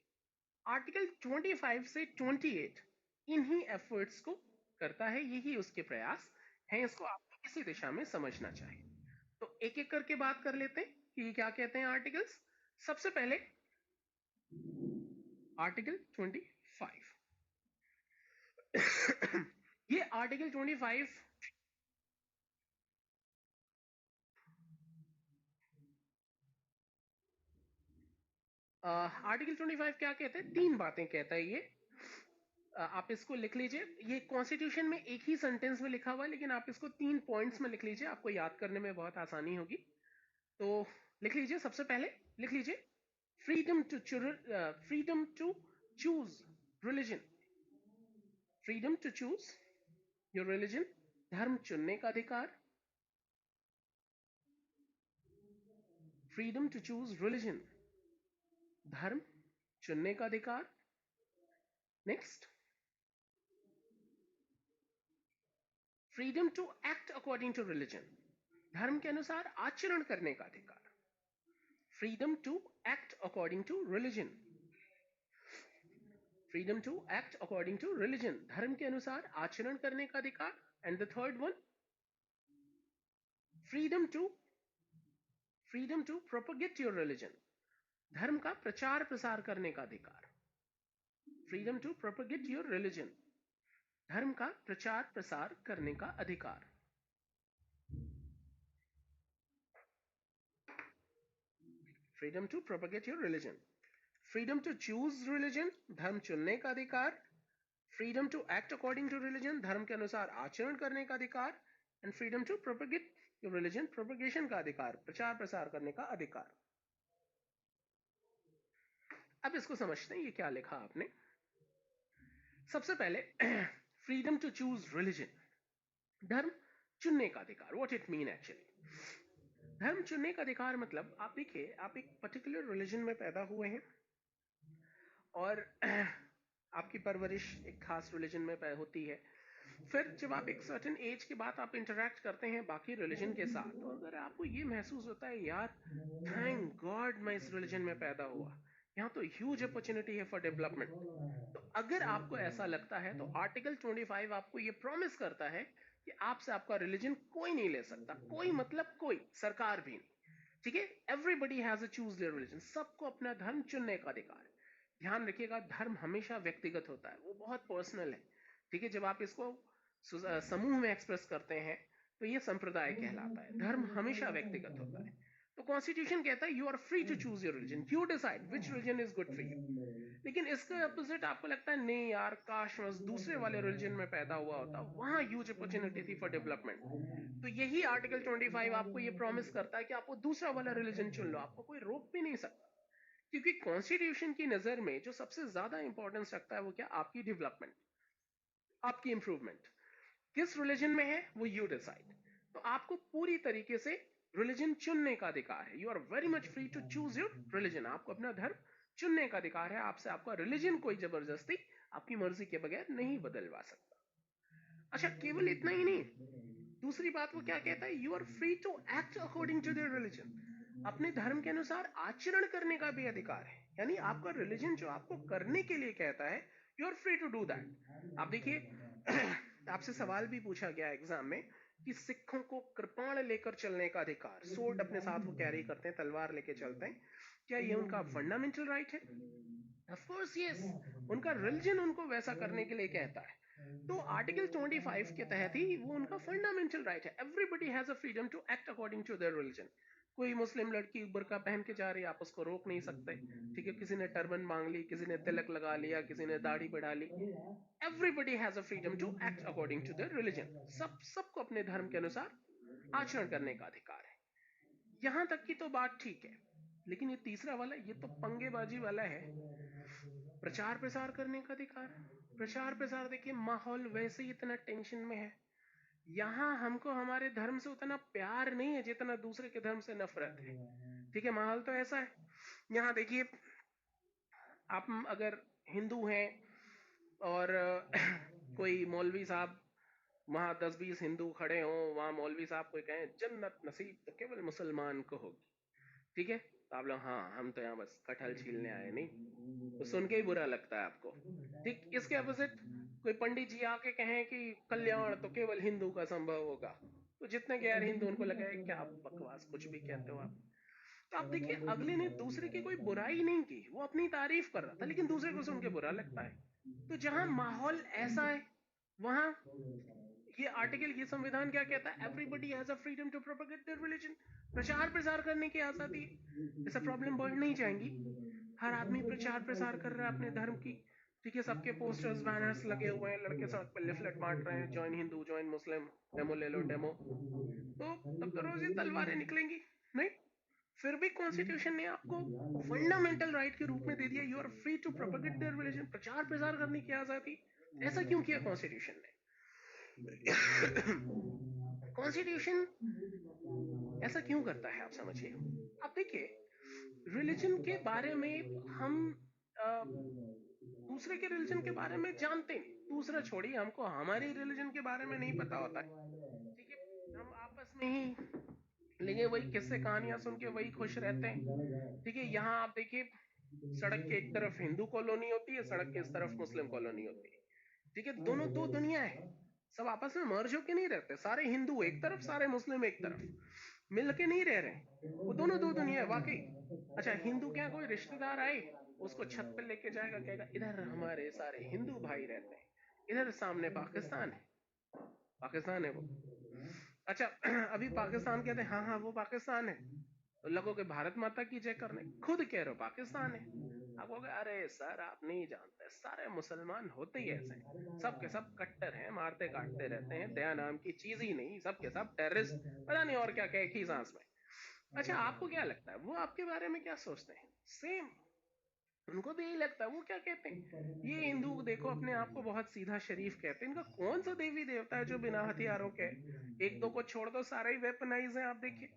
आर्टिकल 25 से 28 इन्हीं एफर्ट्स को करता है, यही उसके प्रयास हैं, इसको आपको इसी दिशा में समझना चाहिए। तो एक एक करके बात कर लेते हैं कि क्या कहते हैं आर्टिकल्स। सबसे पहले आर्टिकल 25, ये आर्टिकल 25 आर्टिकल 25 क्या कहते हैं? 3 बातें कहता है ये। आप इसको लिख लीजिए। ये कॉन्स्टिट्यूशन में एक ही सेंटेंस में लिखा हुआ है, लेकिन आप इसको 3 पॉइंट्स में लिख लीजिए, आपको याद करने में बहुत आसानी होगी। तो लिख लीजिए, सबसे पहले लिख लीजिए freedom to choose religion. Freedom to choose your religion, धर्म चुनने का अधिकार। फ्रीडम टू चूज रिलीजन, धर्म चुनने का अधिकार। Next, freedom to act according to religion, धर्म के अनुसार आचरण करने का अधिकार। Freedom to act according to religion, freedom to act according to religion, धर्म के अनुसार आचरण करने का अधिकार। And the third one, freedom to propagate your religion, धर्म का प्रचार प्रसार करने का अधिकार। Freedom to propagate your religion, धर्म का प्रचार प्रसार करने का अधिकार। Freedom to propagate your religion, freedom to choose religion, धर्म चुनने का अधिकार। Freedom to act according to religion, धर्म के अनुसार आचरण करने का अधिकार। And freedom to propagate your religion, propagation का अधिकार, प्रचार प्रसार करने का अधिकार। अब इसको समझते हैं ये क्या लिखा आपने। सबसे पहले फ्रीडम टू चूज रिलीजन, धर्म चुनने का अधिकार। What it mean actually? धर्म चुनने का अधिकार मतलब, आप देखिए, आप एक पर्टिकुलर रिलीजन में पैदा हुए हैं और आपकी परवरिश एक खास रिलीजन में होती है। फिर जब आप एक सर्टेन एज के बाद आप इंटरेक्ट करते हैं बाकी रिलीजन के साथ, तो अगर आपको ये महसूस होता है यार थैंक गॉड मैं इस रिलीजन में पैदा हुआ, यहाँ तो ह्यूज अपॉर्चुनिटी है फॉर डेवलपमेंट, तो अगर आपको ऐसा लगता है तो आर्टिकल 25 आपको ये प्रॉमिस करता है कि आपसे आपका रिलीजन कोई नहीं ले सकता। कोई मतलब कोई, सरकार भी नहीं, ठीक है? Everybody has a choose there religion, सबको अपना धर्म चुनने का अधिकार है। ध्यान रखिएगा, धर्म हमेशा व्यक्तिगत होता है, वो बहुत पर्सनल है, ठीक है? जब आप इसको समूह में एक्सप्रेस करते हैं तो ये संप्रदाय कहलाता है। धर्म हमेशा व्यक्तिगत होता है। तो कॉन्स्टिट्यूशन कहता है you are free to choose your religion, you decide which religion is good for you. लेकिन इसके अपोजिट आपको लगता है नहीं यार काश मैं दूसरे वाले रिलीजन में पैदा हुआ होता, वहां ह्यूज अपॉर्चुनिटी थी फॉर डेवलपमेंट। तो यही आर्टिकल 25 आपको ये प्रॉमिस करता है कि आपको दूसरा वाला रिलीजन चुन लो, आपको कोई रोक भी नहीं सकता। क्योंकि कॉन्स्टिट्यूशन की नजर में जो सबसे ज्यादा इंपॉर्टेंस रखता है वो क्या? आपकी डेवलपमेंट, आपकी इंप्रूवमेंट। किस रिलीजन में है वो यू डिसाइड। तो आपको पूरी तरीके से रिलीजन चुनने का अधिकार है। You are very much free to choose your religion, आपको अपना धर्म चुनने का अधिकार है। आपसे आपका रिलीजन कोई जबरदस्ती आपकी मर्जी के बगैर नहीं बदलवा सकता। अच्छा, केवल इतना ही नहीं, दूसरी बात वो क्या कहता है? You are free to act according to their religion, अपने धर्म के अनुसार आचरण करने का भी अधिकार है। यानी आपका रिलीजन जो आपको करने के लिए कहता है, you are free to do that. आप देखिए आपसे सवाल भी पूछा गया एग्जाम में कि सिखों को कृपाण लेकर चलने का अधिकार, सोर्ड अपने साथ वो कैरी करते हैं, तलवार लेके चलते हैं, क्या ये उनका फंडामेंटल राइट है? ऑफ कोर्स यस, उनका रिलीजन उनको वैसा करने के लिए कहता है। तो आर्टिकल 25 के तहत ही वो उनका फंडामेंटल राइट है। Everybody has a freedom to act according to their religion. कोई मुस्लिम लड़की बुर्का पहन के जा रही है, आप उसको रोक नहीं सकते, ठीक है? किसी ने टर्बन मांग ली, किसी ने तिलक लगा लिया, किसी ने दाढ़ी बढ़ा ली, everybody has a freedom to act according to their religion. सबको अपने धर्म के अनुसार आचरण करने का अधिकार है। यहां तक की तो बात ठीक है, लेकिन ये तीसरा वाला, ये तो पंगेबाजी वाला है। प्रचार प्रसार करने का अधिकार, प्रचार प्रसार, देखिए माहौल वैसे ही इतना टेंशन में है, यहां हमको हमारे धर्म से उतना प्यार नहीं है जितना दूसरे के धर्म से नफरत है, ठीक है? माहौल तो ऐसा है। यहां देखिए, आप अगर हिंदू हैं और कोई मौलवी साहब वहां 10-20 हिंदू खड़े हों, वहां मौलवी साहब कोई कहें जन्नत नसीब तो केवल मुसलमान को होगी, ठीक है? तो आप लोग हाँ हम तो यहाँ बस कटहल छीलने आए, नहीं तो सुन के ही बुरा लगता है आपको। ठीक इसके अपोजिट कोई पंडित जी आके कहें कि कल्याण तो केवल हिंदू का संभव होगा, तो जितने गैर हिंदू उनको लगा है क्या बकवास कुछ भी कहते हो आप। तो आप देखिए, अगले ने दूसरे की कोई बुराई नहीं की, वो अपनी तारीफ कर रहा था, लेकिन दूसरे को सुन के बुरा लगता है। तो जहां माहौल ऐसा है, वहां ये आर्टिकल, ये संविधान क्या कहता है? Everybody has a freedom to propagate their religion, प्रचार प्रसार करने की आजादी है। ऐसा प्रॉब्लम बढ़ नहीं जाएंगी। हर आदमी प्रचार प्रसार कर रहा है अपने धर्म की, ठीक है, सबके पोस्टर्स बैनर्स लगे हुए हैं, लड़के सड़क पर लिफलेट बांट रहे हैं, ज्वाइन हिंदू ज्वाइन मुस्लिम, डेमो ले लो डेमो। तो तब तो रोज ही तलवारें निकलेंगी। नहीं, फिर भी कॉन्स्टिट्यूशन ने आपको फंडामेंटल राइट के रूप में दे दिया, you are free to propagate their religion, प्रचार प्रसार करने की आजादी। ऐसा क्यों किया कॉन्स्टिट्यूशन ने? कॉन्स्टिट्यूशन ऐसा क्यों करता है, आप समझिए। आप देखिए, रिलीजन के बारे में हम दूसरे के रिलीजन के बारे में जानते नहीं, दूसरा छोड़िए, हमको हमारी रिलीजन के बारे में नहीं पता होता है, ठीक है। हम आपस में ही लेकिन वही किस्से कहानियां सुन के वही खुश रहते हैं, ठीक है। यहाँ आप देखिए, सड़क के एक तरफ हिंदू कॉलोनी होती है, सड़क के इस तरफ मुस्लिम कॉलोनी होती है, ठीक है। दोनों दो दुनिया है, सब आपस में मर्ज होके नहीं रहते, सारे हिंदू एक तरफ सारे मुस्लिम एक तरफ मिल के नहीं रह रहे, वो दोनों दो दुनिया है वाकई। अच्छा, हिंदू क्या कोई रिश्तेदार आए, उसको छत पे लेके जाएगा, कहेगा इधर हमारे सारे हिंदू भाई रहते हैं, इधर सामने पाकिस्तान है, पाकिस्तान है वो। अच्छा, अभी पाकिस्तान कहते हैं, हाँ हाँ वो पाकिस्तान है, तो लगोगे भारत माता की जय करने, खुद कह रहे हो पाकिस्तान है। आप कहोगे अरे सर आप नहीं जानते, सारे मुसलमान होते ही ऐसे हैं, सब के सब कट्टर हैं, मारते काटते रहते हैं, दया नाम की चीज ही नहीं, सब के सब टेररिस्ट, पता नहीं और क्या क्या एक ही सांस में। अच्छा, आपको क्या लगता है वो आपके बारे में क्या सोचते हैं? सेम, उनको भी यही लगता है। वो क्या कहते हैं, ये हिंदू देखो अपने आप को बहुत सीधा शरीफ कहते हैं, इनका कौन सा देवी देवता है जो बिना हथियारों के? एक दो को छोड़ दो, सारे ही वेपनाइज हैं। आप देखिए,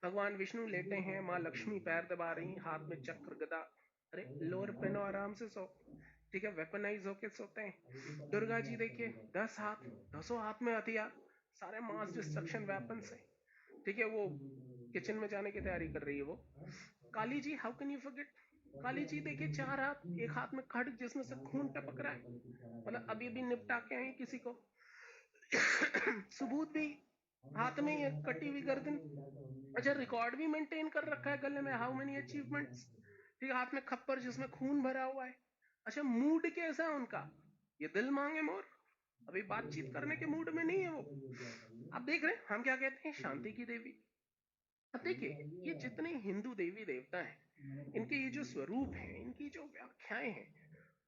भगवान विष्णु लेटे हैं, माँ लक्ष्मी पैर दबा रही, हाथ में चक्र गदा, अरे लोअर पहनो आराम से सो, ठीक है, वेपनाइज होके सोते हैं। दुर्गा जी देखिए, 10 हाथ, 10 हाथ में हथियार, सारे मास डिस्ट्रक्शन वेपन से, ठीक है। वो किचन में जाने की तैयारी कर रही है वो। Kali ji, how can you forget, Kali ji देखिए, 4 हाथ, एक हाथ में खड्ग जिसमें से खून टपक रहा है, मतलब अभी भी निपटा के आई किसी को। सबूत भी हाथ में ही, कटी हुई गर्दन। अच्छा, रिकॉर्ड भी मेंटेन कर रखा है गले में, हाउ मेनी अचीवमेंट्स, ठीक है, हाथ में खप्पर जिसमें खून भरा हुआ है। अच्छा, मूड कैसा है उनका, ये दिल मांगे मोर, अभी बातचीत करने के मूड में नहीं है वो। आप देख रहे हैं हम क्या कहते हैं, शांति की देवी। अब देखिए, ये जितने हिंदू देवी देवता हैं, इनके ये जो स्वरूप हैं, इनकी जो व्याख्याएं हैं,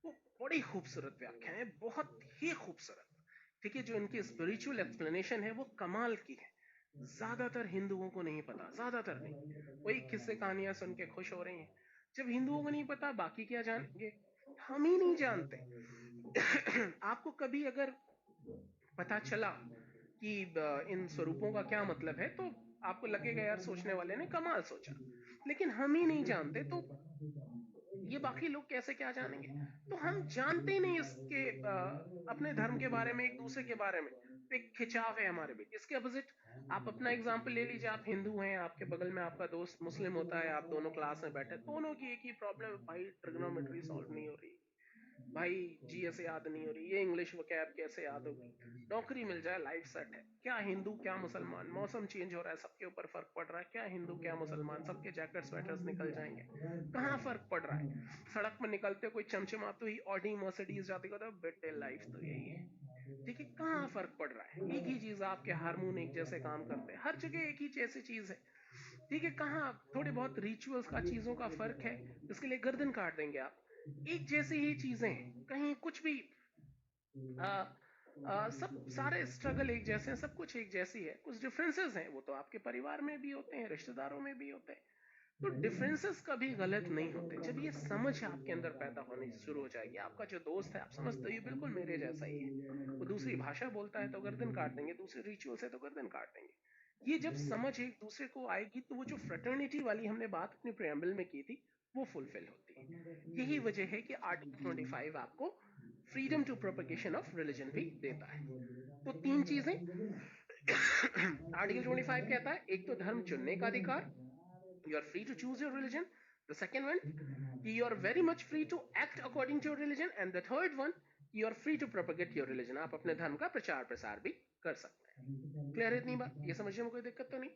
वो बड़ी खूबसूरत व्याख्याएं हैं, बहुत ही खूबसूरत, ठीक है। जो इनकी स्पिरिचुअल एक्सप्लेनेशन है वो कमाल की है, ज्यादातर हिंदुओं को नहीं पता, ज्यादातर नहीं, वही किस्से कहानियां सुन के खुश हो रही हैं। जब हिंदुओं को नहीं पता, बाकी क्या जानेंगे? हम ही नहीं जानते। आपको कभी अगर पता चला कि इन स्वरूपों का क्या मतलब है, तो आपको लगेगा यार सोचने वाले ने कमाल सोचा, लेकिन हम ही नहीं जानते, तो ये बाकी लोग कैसे क्या जानेंगे? तो हम जानते ही नहीं इसके अपने धर्म के बारे में, एक दूसरे के बारे में, तो एक खिंचाव है हमारे बीच। इसके अपोजिट आप अपना एग्जाम्पल ले लीजिए, आप हिंदू हैं, आपके बगल में आपका दोस्त मुस्लिम होता है, आप दोनों क्लास में बैठे, दोनों की एक ही प्रॉब्लम है, भाई ट्रिग्नोमेट्री सॉल्व नहीं हो रही, भाई जीएस याद नहीं हो रही, ये इंग्लिश वोकैब कैसे याद होगी, नौकरी मिल जाए लाइफ सेट है। क्या हिंदू क्या मुसलमान, मौसम चेंज हो रहा है सबके ऊपर फर्क पड़ रहा है, क्या हिंदू क्या मुसलमान, सबके जैकेट स्वेटर्स निकल जाएंगे, कहाँ फर्क पड़ रहा है? सड़क में निकलते कोई चमचमाती हुई ऑडी मर्सिडीज जाती कहता है बेटे लाइफ तो यही है, ठीक है। कहाँ फर्क पड़ रहा है? एक ही चीज, आपके हार्मोन एक जैसे काम करते हैं, हर जगह एक ही जैसी चीज है, ठीक है। कहाँ थोड़े बहुत रिचुअल्स का, चीजों का फर्क है, इसके लिए गर्दन काट देंगे आप। एक जैसी ही चीजें हैं, कहीं कुछ भी आ, सब सारे स्ट्रगल एक जैसे हैं, सब कुछ एक जैसी है, कुछ डिफरेंसेस हैं, वो तो आपके परिवार में भी होते हैं, रिश्तेदारों में भी होते हैं। तो डिफरेंसेस कभी गलत नहीं होते। जब ये समझ आपके अंदर पैदा होनी शुरू हो जाएगी, आपका जो दोस्त है, आप समझते हो ये बिल्कुल मेरे जैसा ही है, वो दूसरी भाषा बोलता है तो गर्दन काट देंगे, दूसरे रिचुअल से तो गर्दन काट देंगे। ये जब समझ एक दूसरे को आएगी, तो वो जो फ्रेटर्निटी वाली हमने बात अपने प्रेम्बल में की थी, वो फुलफिल होती है। यही वजह है कि आर्टिकल 25 आपको freedom to propagation of religion भी देता है। तो 3 चीजें आर्टिकल 25 कहता है, एक तो धर्म चुनने का अधिकार, you are free to choose your religion. The second one, you are very much free to act according to your religion. And the third one, you are free to propagate your religion. आप अपने धर्म का प्रचार प्रसार भी कर सकते हैं। क्लियर है इतनी बात? ये समझने में कोई दिक्कत तो नहीं?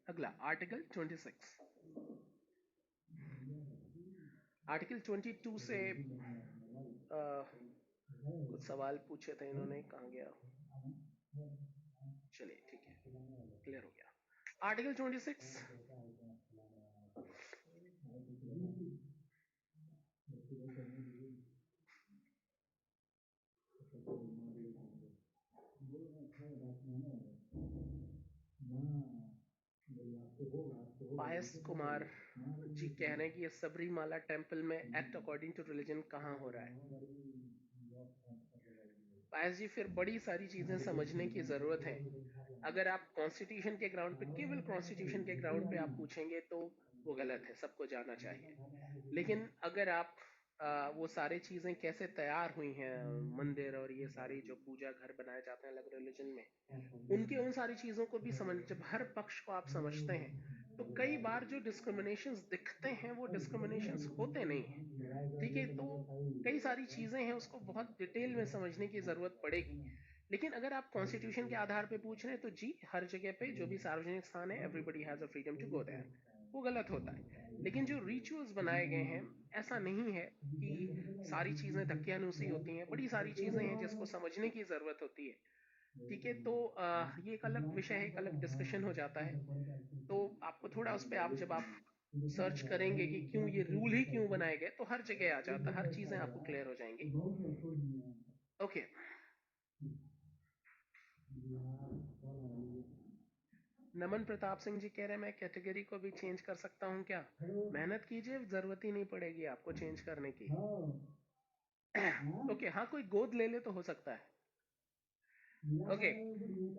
अगला आर्टिकल 26। आर्टिकल 22 से कुछ सवाल पूछे थे इन्होंने, कहाँ गया? चलिए ठीक है, क्लियर हो गया। आर्टिकल 26, पायस कुमार जी कह रहे हैं कि ये सबरीमाला टेम्पल में एक्ट अकॉर्डिंग टू रिलीजन कहाँ हो रहा है? पायस जी, फिर बड़ी सारी चीजें समझने की जरूरत है। अगर आप कॉन्स्टिट्यूशन के ग्राउंड पे, केवल कॉन्स्टिट्यूशन के ग्राउंड पे आप पूछेंगे तो वो गलत है, सबको जानना चाहिए। लेकिन अगर आप वो सारी चीजें कैसे तैयार हुई हैं, मंदिर और ये सारी जो पूजा घर बनाए जाते हैं अलग रिलीजन में, उनके उन सारी चीजों को भी समझ, जब हर पक्ष को आप समझते हैं तो कई बार जो डिस्क्रिमिनेशंस दिखते हैं वो डिस्क्रिमिनेशंस होते नहीं हैं। ठीक है, तो कई सारी चीजें हैं, उसको बहुत डिटेल में समझने की जरूरत पड़ेगी। लेकिन अगर आप कॉन्स्टिट्यूशन के आधार पे पूछ रहे हैं तो जी, हर जगह पे जो भी सार्वजनिक स्थान है, everybody has a freedom to go there, वो गलत होता है। लेकिन जो रिचुअल्स बनाए गए हैं, ऐसा नहीं है कि सारी चीजें धक्कियानुसी होती हैं, बड़ी सारी चीजें हैं जिसको समझने की जरूरत होती है। ठीक है, तो ये एक अलग विषय है, एक अलग डिस्कशन हो जाता है। तो आपको थोड़ा उस पर, आप जब आप सर्च करेंगे कि क्यों ये रूल ही क्यों बनाए गए, तो हर जगह आ जाता है, हर चीजें आपको क्लियर हो जाएंगी। ओके, नमन प्रताप सिंह जी कह रहे हैं मैं कैटेगरी को भी चेंज कर सकता हूँ क्या? मेहनत कीजिए, जरूरत ही नहीं पड़ेगी आपको चेंज करने की। ओके, हाँ, कोई गोद ले ले तो हो सकता है। ओके,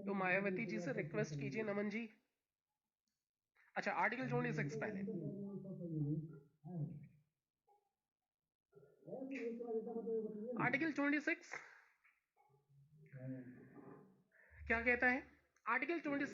तो मायावती जी से रिक्वेस्ट कीजिए नमन जी। अच्छा, आर्टिकल 26 पहले। आर्टिकल 26 क्या कहता है? आर्टिकल 26